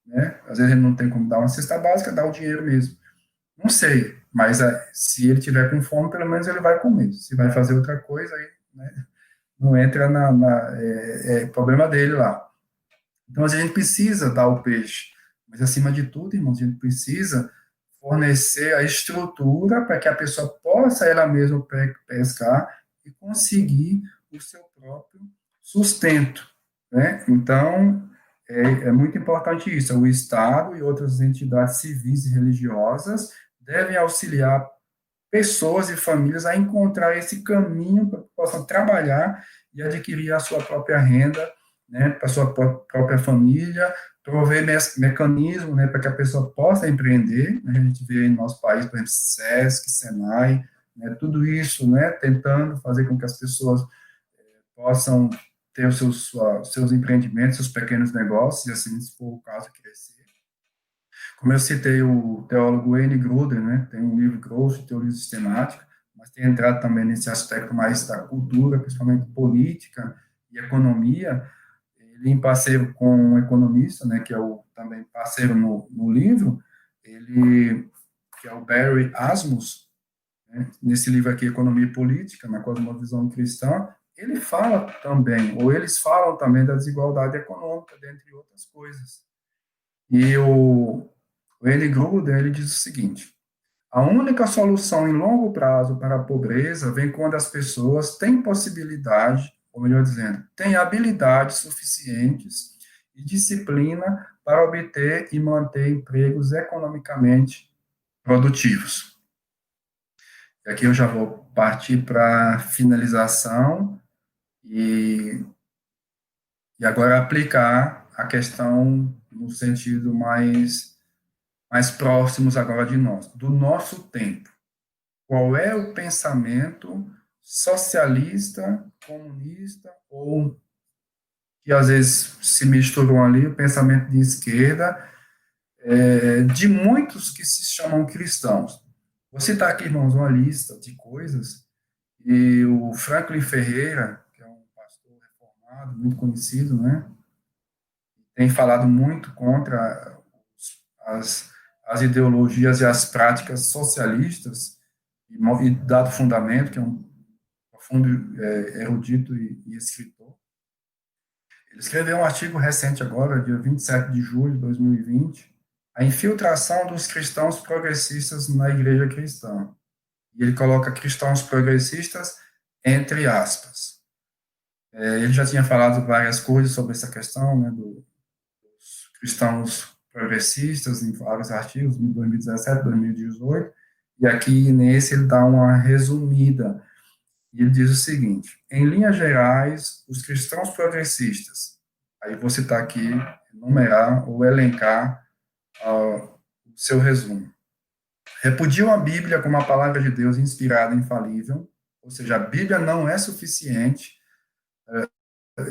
Speaker 1: Né? Às vezes ele não tem como dar uma cesta básica, dá o dinheiro mesmo. Não sei, mas se ele tiver com fome, pelo menos ele vai comer. Se vai fazer outra coisa, aí, né, não entra é problema dele lá. Então, a gente precisa dar o peixe, mas acima de tudo, irmão, a gente precisa fornecer a estrutura para que a pessoa possa ela mesma pescar e conseguir o seu próprio sustento, né? Então, é muito importante isso. O Estado e outras entidades civis e religiosas devem auxiliar pessoas e famílias a encontrar esse caminho para que possam trabalhar e adquirir a sua própria renda, né, para a sua própria família, prover mecanismo, né, para que a pessoa possa empreender, né, a gente vê em nosso país, por exemplo, SESC, SENAI, né, tudo isso, né, tentando fazer com que as pessoas possam ter os seus empreendimentos, seus pequenos negócios, e assim, se for o caso, crescer. Como eu citei o teólogo Wayne Grudem, né, tem um livro grosso de teoria sistemática, mas tem entrado também nesse aspecto mais da cultura, principalmente política e economia. Ele, em parceiro com um economista, né, que é o também parceiro no livro, ele, que é o Barry Asmus, né, nesse livro aqui, Economia e Política, na Cosmovisão Cristã, ele fala também, ou eles falam também da desigualdade econômica, dentre outras coisas. E o Eli Gruden, ele diz o seguinte: a única solução em longo prazo para a pobreza vem quando as pessoas têm possibilidade, ou melhor dizendo, têm habilidades suficientes e disciplina para obter e manter empregos economicamente produtivos. E aqui eu já vou partir para a finalização e agora aplicar a questão no sentido mais próximos agora de nós, do nosso tempo. Qual é o pensamento socialista, comunista, ou que às vezes se misturam ali, o pensamento de esquerda, de muitos que se chamam cristãos. Vou citar aqui, irmãos, uma lista de coisas, e o Franklin Ferreira, que é um pastor reformado, muito conhecido, né, tem falado muito contra as, as ideologias e as práticas socialistas, e dado fundamento, que é um profundo erudito e escritor. Ele escreveu um artigo recente agora, dia 27 de julho de 2020, a infiltração dos cristãos progressistas na igreja cristã. E ele coloca cristãos progressistas entre aspas. Ele já tinha falado várias coisas sobre essa questão, né, dos cristãos progressistas em vários artigos, em 2017, 2018, e aqui nesse ele dá uma resumida. E ele diz o seguinte: em linhas gerais, os cristãos progressistas, aí vou citar aqui, enumerar ou elencar o seu resumo. Repudiam a Bíblia como a palavra de Deus inspirada e infalível, ou seja, a Bíblia não é suficiente.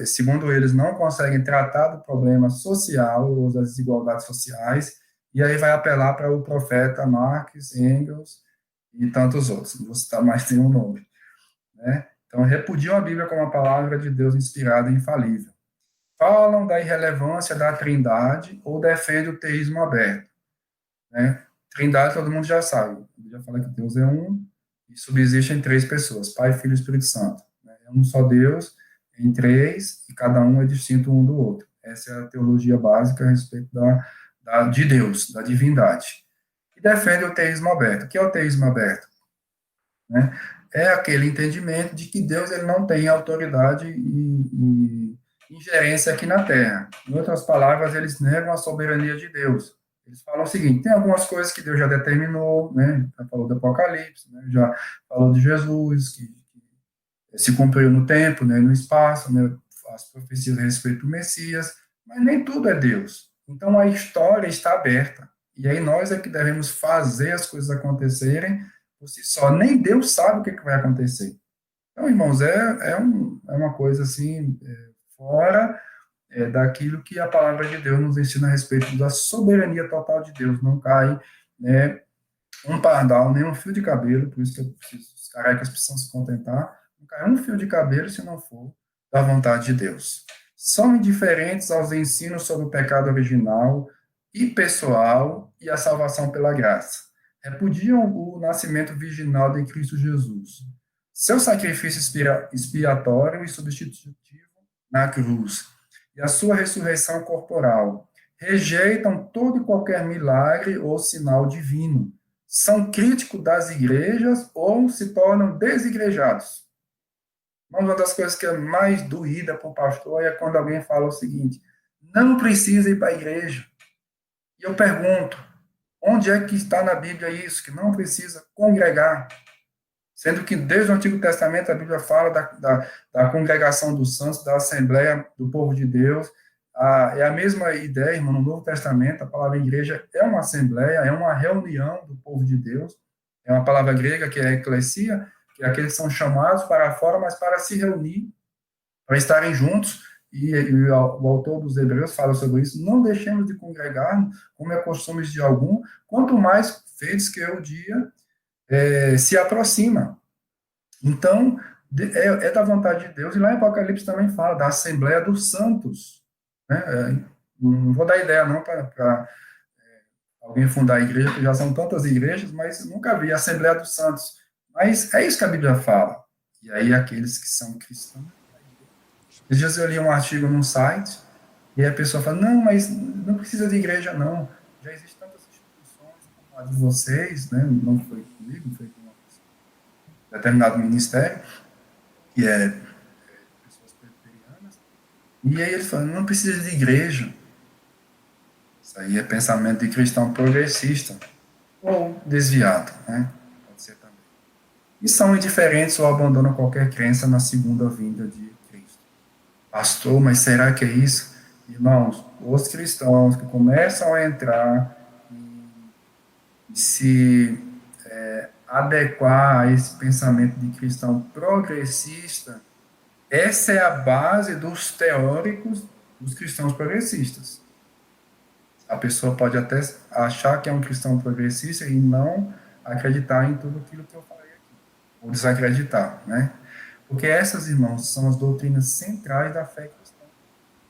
Speaker 1: Segundo eles, não conseguem tratar do problema social ou das desigualdades sociais, e aí vai apelar para o profeta Marx, Engels e tantos outros, não vou citar mais nenhum nome, né? Então, repudiam a Bíblia como a palavra de Deus inspirada e infalível. Falam da irrelevância da trindade ou defendem o teísmo aberto, né? Trindade todo mundo já sabe, já fala que Deus é um e subsiste em três pessoas, Pai, Filho e Espírito Santo, né? É um só Deus, em três, e cada um é distinto um do outro. Essa é a teologia básica a respeito de Deus, da divindade. E defende o teísmo aberto. O que é o teísmo aberto? Né? É aquele entendimento de que Deus ele não tem autoridade e ingerência aqui na Terra. Em outras palavras, eles negam a soberania de Deus. Eles falam o seguinte: tem algumas coisas que Deus já determinou, né? Já falou do Apocalipse, né? Já falou de Jesus, que se cumpriu no tempo, né? No espaço, né? As profecias a respeito do Messias, mas nem tudo é Deus. Então a história está aberta. E aí nós é que devemos fazer as coisas acontecerem por si só. Nem Deus sabe o que vai acontecer. Então, irmãos, é uma coisa assim, fora daquilo que a palavra de Deus nos ensina a respeito da soberania total de Deus. Não cai, né, um pardal, nem um fio de cabelo, por isso que os carecas precisam se contentar. Não cai um fio de cabelo se não for da vontade de Deus. São indiferentes aos ensinos sobre o pecado original e pessoal e a salvação pela graça. Repudiam o nascimento virginal de Cristo Jesus, seu sacrifício expiatório e substitutivo na cruz, e a sua ressurreição corporal. Rejeitam todo e qualquer milagre ou sinal divino. São críticos das igrejas ou se tornam desigrejados. Uma das coisas que é mais doída para o pastor é quando alguém fala o seguinte: não precisa ir para a igreja. E eu pergunto: onde é que está na Bíblia isso, que não precisa congregar? Sendo que desde o Antigo Testamento a Bíblia fala da congregação dos santos, da assembleia do povo de Deus. É a mesma ideia, irmão, no Novo Testamento, a palavra igreja é uma assembleia, é uma reunião do povo de Deus. É uma palavra grega que é eclesia, que é aqueles que são chamados para fora, mas para se reunir, para estarem juntos. E o autor dos Hebreus fala sobre isso: não deixemos de congregar, como é costume de algum, quanto mais feitos que o dia se aproxima. Então, é da vontade de Deus. E lá em Apocalipse também fala da Assembleia dos Santos. Né? Não vou dar ideia não para alguém fundar a igreja, porque já são tantas igrejas, mas nunca vi a Assembleia dos Santos. Mas é isso que a Bíblia fala. E aí aqueles que são cristãos. Esses dias eu li um artigo num site, e a pessoa fala: não, mas não precisa de igreja não. Já existem tantas instituições como a de vocês, né? Não foi comigo, foi com um determinado ministério, que é pessoas presbiterianas. E aí ele fala: não precisa de igreja. Isso aí é pensamento de cristão progressista ou desviado, né? Pode ser também. E são indiferentes ou abandonam qualquer crença na segunda vinda de Cristo. Pastor, mas será que é isso? Irmãos, os cristãos que começam a entrar e se adequar a esse pensamento de cristão progressista, essa é a base dos teóricos dos cristãos progressistas. A pessoa pode até achar que é um cristão progressista e não acreditar em tudo aquilo que eu falei aqui, ou desacreditar, né? Porque essas, irmãos, são as doutrinas centrais da fé cristã.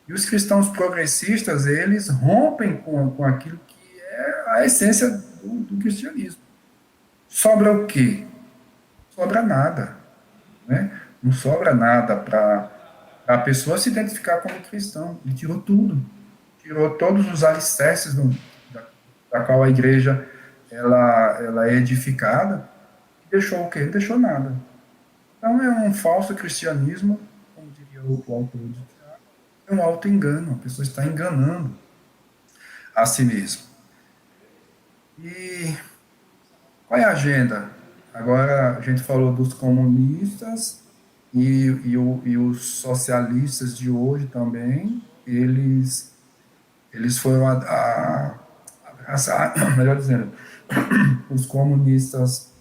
Speaker 1: E os cristãos progressistas, eles rompem com aquilo que é a essência do cristianismo. Sobra o quê? Sobra nada, né? Não sobra nada para a pessoa se identificar como cristão. Ele tirou tudo. Tirou todos os alicerces da qual a igreja ela é edificada, e deixou o quê? Não deixou nada. Então é um falso cristianismo, como diria o autor de Tiago, é um auto-engano, a pessoa está enganando a si mesma. E qual é a agenda? Agora a gente falou dos comunistas e os socialistas de hoje também, eles foram abraçar, melhor dizendo, os comunistas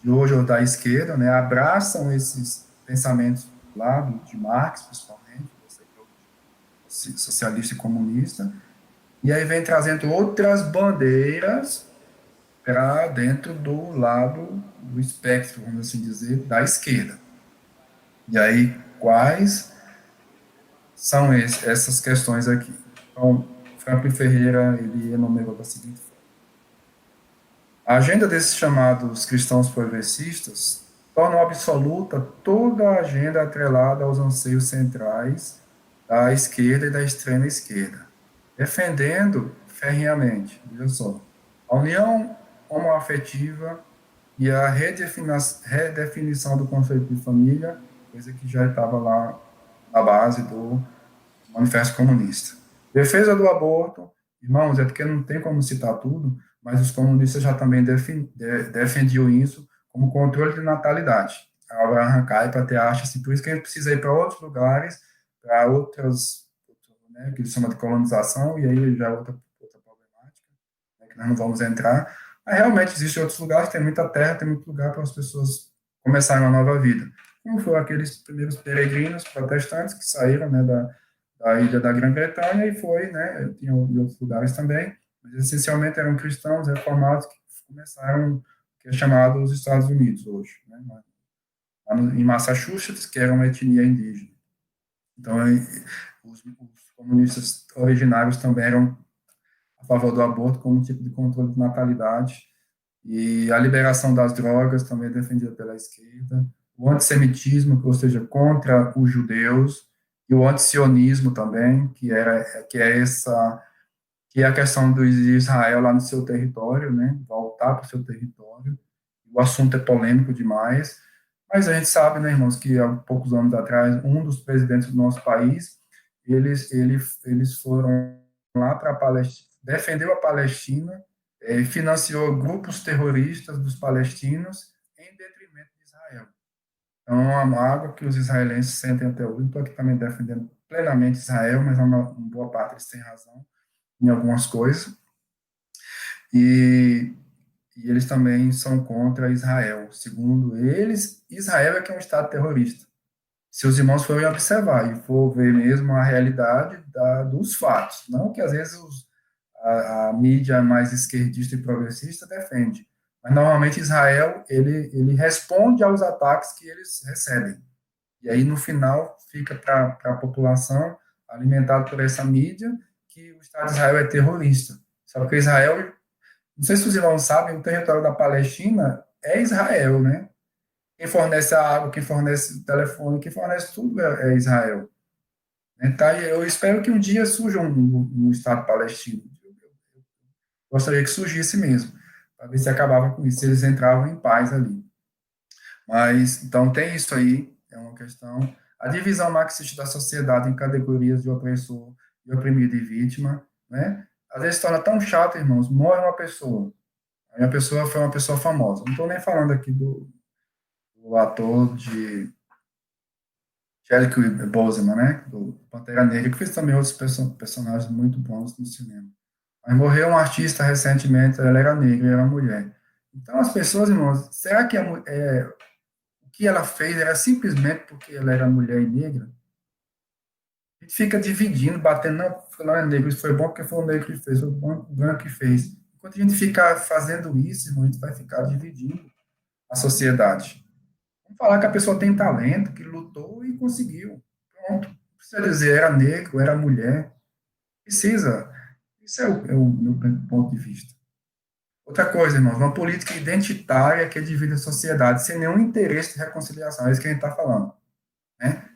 Speaker 1: de hoje ou da esquerda, né, abraçam esses pensamentos lá de Marx, principalmente, essa ideologia socialista e comunista, e aí vem trazendo outras bandeiras para dentro do lado do espectro, vamos assim dizer, da esquerda. E aí, quais são essas questões aqui? Então, Franklin Ferreira, ele enumerou da seguinte forma. A agenda desses chamados cristãos progressistas torna absoluta toda a agenda atrelada aos anseios centrais da esquerda e da extrema esquerda, defendendo ferrenhamente, veja só, a união homoafetiva e a redefinição do conceito de família, coisa que já estava lá na base do Manifesto Comunista. Defesa do aborto, irmãos, é porque não tem como citar tudo, mas os comunistas já também defendiam isso como controle de natalidade. A Abraham Kuyper acha assim, por isso que a gente precisa ir para outros lugares, para outras, né, que eles chamam de colonização, e aí já é outra problemática, né, que nós não vamos entrar. Mas realmente existem outros lugares, tem muita terra, tem muito lugar para as pessoas começarem uma nova vida. Como foram aqueles primeiros peregrinos protestantes que saíram, né, da ilha da Grã-Bretanha e foi, né, tinha em outros lugares também, mas essencialmente eram cristãos reformados que começaram o que é chamado os Estados Unidos hoje, né, em Massachusetts, que era uma etnia indígena. Então, os comunistas originários também eram a favor do aborto como tipo de controle de natalidade, e a liberação das drogas também é defendida pela esquerda, o antissemitismo, ou seja, contra os judeus, e o antisionismo também, que é essa que é a questão do Israel lá no seu território, né, voltar para o seu território. O assunto é polêmico demais, mas a gente sabe, né, irmãos, que há poucos anos atrás, um dos presidentes do nosso país, eles foram lá para a Palestina, defendeu a Palestina, financiou grupos terroristas dos palestinos em detrimento de Israel. Então, é uma mágoa que os israelenses sentem até hoje. Estou aqui também defendendo plenamente Israel, mas uma boa parte eles têm razão em algumas coisas. E, e eles também são contra Israel. Segundo eles, Israel é que é um Estado terrorista. Se os irmãos forem observar e for ver mesmo a realidade dos fatos, não que às vezes a mídia mais esquerdista e progressista defende, mas normalmente Israel ele responde aos ataques que eles recebem. E aí no final fica para a população alimentado por essa mídia que o Estado de Israel é terrorista. Só que Israel, não sei se os irmãos sabem, o território da Palestina é Israel, né? Quem fornece a água, quem fornece o telefone, quem fornece tudo é Israel. Então, eu espero que um dia surja um Estado palestino. Gostaria que surgisse mesmo, para ver se acabava com isso, se eles entravam em paz ali. Mas, então, tem isso aí, é uma questão. A divisão marxista da sociedade em categorias de opressor, de oprimido e vítima, né? Às vezes se torna tão chato, irmãos, morre uma pessoa, aí a pessoa foi uma pessoa famosa. Não estou nem falando aqui do ator de Chadwick Boseman, né? Do Pantera Negra, que fez também outros personagens muito bons no cinema. Mas morreu um artista recentemente, ela era negra e era mulher. Então, as pessoas, irmãos, será que o que ela fez era simplesmente porque ela era mulher e negra? A gente fica dividindo, batendo, não, fulano é negro, isso foi bom porque foi o negro que fez, foi o branco que fez. Enquanto a gente ficar fazendo isso, irmão, a gente vai ficar dividindo a sociedade. Vamos falar que a pessoa tem talento, que lutou e conseguiu. Pronto. Não precisa dizer era negro, era mulher. Precisa. Isso é o meu ponto de vista. Outra coisa, irmãos, uma política identitária que divide a sociedade sem nenhum interesse de reconciliação. É isso que a gente está falando. Né?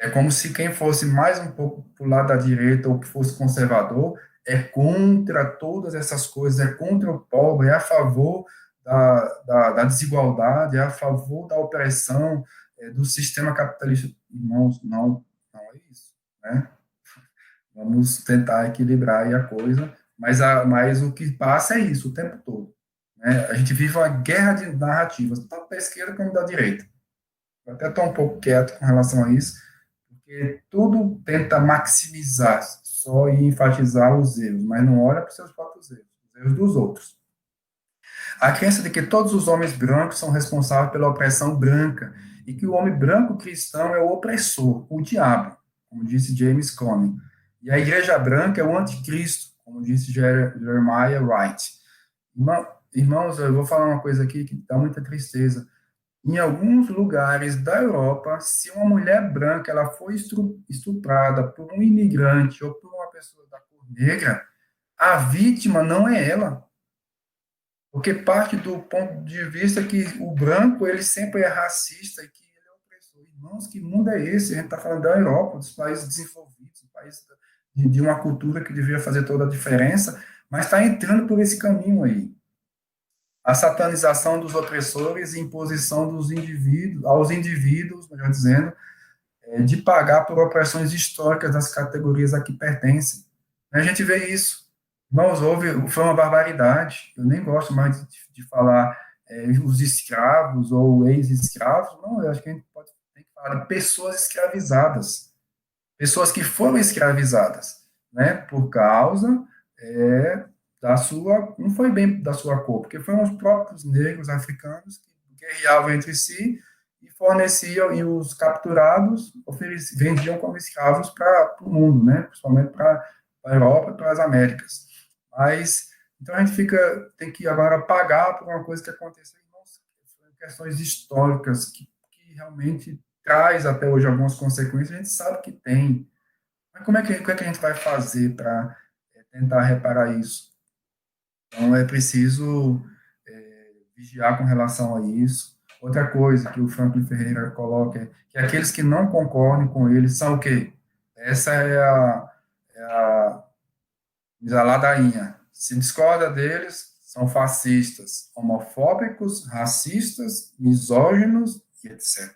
Speaker 1: É como se quem fosse mais um pouco para o lado da direita ou que fosse conservador é contra todas essas coisas, é contra o pobre, é a favor da desigualdade, é a favor da opressão, do sistema capitalista. Irmãos, não é isso, né? Vamos tentar equilibrar aí a coisa, mas o que passa é isso o tempo todo, né? A gente vive uma guerra de narrativas, tanto da esquerda como da direita. Eu até estou um pouco quieto com relação a isso, porque tudo tenta maximizar só e enfatizar os erros, mas não olha para os seus próprios erros, os erros dos outros. A crença de que todos os homens brancos são responsáveis pela opressão branca e que o homem branco cristão é o opressor, o diabo, como disse James Cone. E a igreja branca é o anticristo, como disse Jeremiah Wright. Irmãos, eu vou falar uma coisa aqui que dá muita tristeza. Em alguns lugares da Europa, se uma mulher branca ela foi estuprada por um imigrante ou por uma pessoa da cor negra, a vítima não é ela, porque parte do ponto de vista que o branco ele sempre é racista e que ele é opressor. Irmãos, que mundo é esse? A gente está falando da Europa, dos países desenvolvidos, um país de uma cultura que devia fazer toda a diferença, mas está entrando por esse caminho aí. A satanização dos opressores e imposição dos indivíduos, aos indivíduos, melhor dizendo, de pagar por opressões históricas das categorias a que pertencem. A gente vê isso. Irmãos, foi uma barbaridade. Eu nem gosto mais de falar os escravos ou ex-escravos. Não, eu acho que a gente tem que falar de pessoas escravizadas. Pessoas que foram escravizadas, né, por causa da sua, não foi bem da sua cor, porque foram os próprios negros africanos que guerreavam entre si e forneciam, e os capturados vendiam como escravos para o mundo, né, principalmente para a Europa e para as Américas. Mas, então a gente tem que agora pagar por uma coisa que aconteceu em questões históricas, que realmente traz até hoje algumas consequências, a gente sabe que tem. Mas como é que a gente vai fazer para tentar reparar isso? Então, é preciso vigiar com relação a isso. Outra coisa que o Franklin Ferreira coloca é que aqueles que não concordem com ele são o quê? Essa diz a ladainha. Se discorda deles, são fascistas, homofóbicos, racistas, misóginos e etc.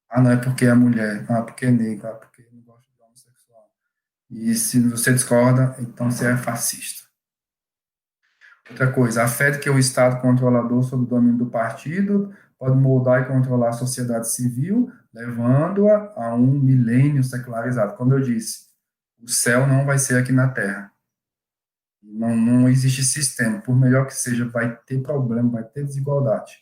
Speaker 1: Ah, não é porque é mulher, não é porque é negra, é porque não gosta de homossexual. E se você discorda, então você é fascista. Outra coisa, a fé de que o Estado controlador sob o domínio do partido pode moldar e controlar a sociedade civil, levando-a a um milênio secularizado. Como eu disse, o céu não vai ser aqui na Terra. Não existe sistema, por melhor que seja, vai ter problema, vai ter desigualdade.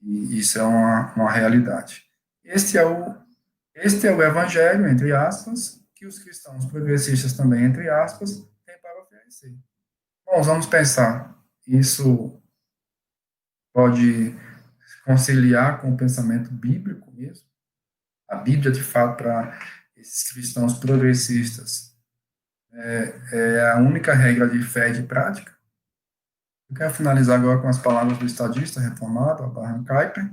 Speaker 1: E isso é uma realidade. Este é o evangelho, entre aspas, que os cristãos progressistas também, entre aspas, têm para oferecer. Bom, vamos pensar. Isso pode conciliar com o pensamento bíblico mesmo? A Bíblia, de fato, para esses cristãos progressistas, é a única regra de fé e de prática? Eu quero finalizar agora com as palavras do estadista reformado, Abraham Kuyper,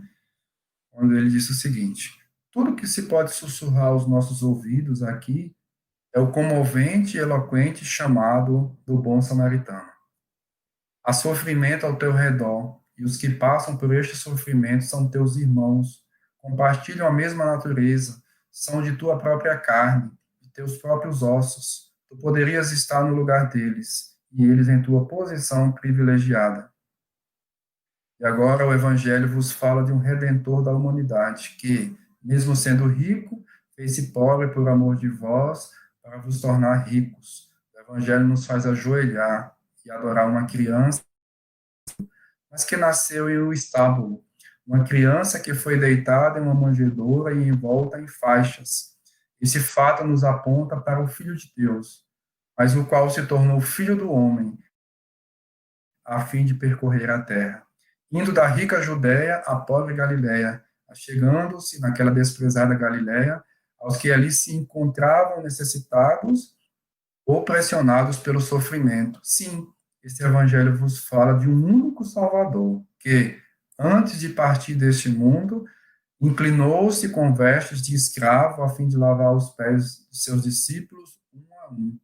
Speaker 1: quando ele disse o seguinte: tudo que se pode sussurrar aos nossos ouvidos aqui é o comovente e eloquente chamado do bom samaritano. Há sofrimento ao teu redor, e os que passam por este sofrimento são teus irmãos, compartilham a mesma natureza, são de tua própria carne, de teus próprios ossos. Tu poderias estar no lugar deles, e eles em tua posição privilegiada. E agora o Evangelho vos fala de um Redentor da humanidade, que, mesmo sendo rico, fez-se pobre por amor de vós, para vos tornar ricos. O Evangelho nos faz ajoelhar e adorar uma criança, mas que nasceu em um estábulo. Uma criança que foi deitada em uma manjedoura e envolta em faixas. Esse fato nos aponta para o Filho de Deus, mas o qual se tornou filho do homem, a fim de percorrer a terra. Indo da rica Judéia à pobre Galiléia, chegando-se naquela desprezada Galiléia, aos que ali se encontravam necessitados ou pressionados pelo sofrimento. Sim, este evangelho vos fala de um único Salvador, que, antes de partir deste mundo, inclinou-se com vestes de escravo a fim de lavar os pés de seus discípulos um a um.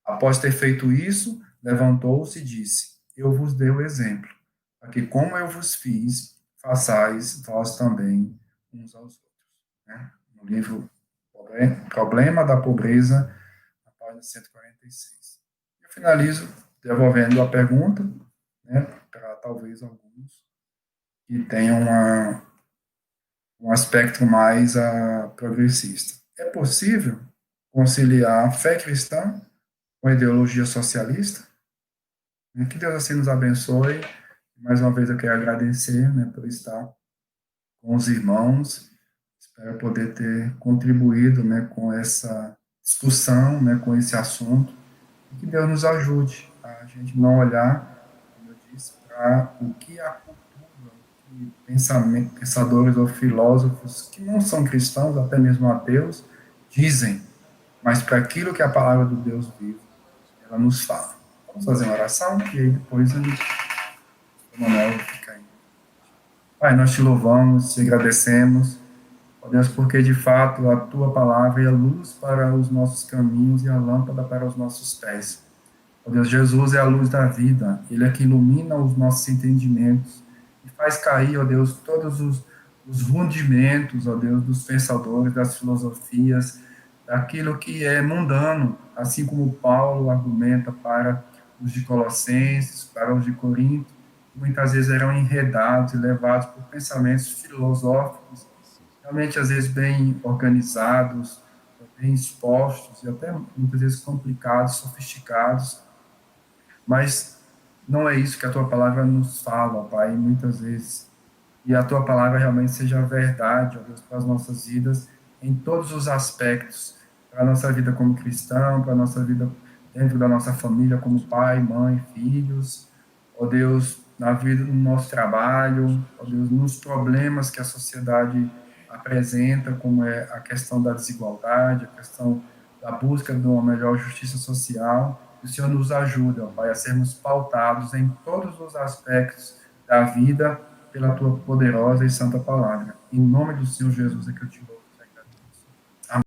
Speaker 1: Após ter feito isso, levantou-se e disse: eu vos dei o exemplo. para que, como eu vos fiz, façais vós também uns aos outros. Né? No livro Problema da Pobreza, na página 146. Eu finalizo devolvendo a pergunta, né, para talvez alguns que tenham um aspecto mais progressista. É possível conciliar a fé cristã com a ideologia socialista? Que Deus assim nos abençoe. Mais uma vez eu quero agradecer, né, por estar com os irmãos. Espero poder ter contribuído, né, com essa discussão, né, com esse assunto. E que Deus nos ajude a gente não olhar, como eu disse, para o que a cultura, o que pensadores ou filósofos que não são cristãos, até mesmo ateus, dizem, mas para aquilo que a palavra do Deus vive, ela nos fala. Vamos fazer uma oração e aí depois o Manuel fica aí. Pai, nós te louvamos, te agradecemos, ó Deus, porque de fato a tua palavra é a luz para os nossos caminhos e a lâmpada para os nossos pés. Ó Deus, Jesus é a luz da vida, ele é que ilumina os nossos entendimentos e faz cair, ó Deus, todos os rudimentos, ó Deus, dos pensadores, das filosofias, daquilo que é mundano, assim como Paulo argumenta para os de Colossenses, para os de Corinto, que muitas vezes eram enredados e levados por pensamentos filosóficos, realmente às vezes bem organizados, bem expostos e até muitas vezes complicados, sofisticados, mas não é isso que a tua palavra nos fala, Pai, muitas vezes. E a tua palavra realmente seja a verdade, ó Deus, para as nossas vidas, em todos os aspectos, para a nossa vida como cristão, para a nossa vida dentro da nossa família, como pai, mãe, filhos, ó Deus, na vida, no nosso trabalho, ó Deus, nos problemas que a sociedade apresenta, como é a questão da desigualdade, a questão da busca de uma melhor justiça social. Que o Senhor nos ajude, ó Pai, a sermos pautados em todos os aspectos da vida pela tua poderosa e santa palavra. Em nome do Senhor Jesus é que eu te louvo.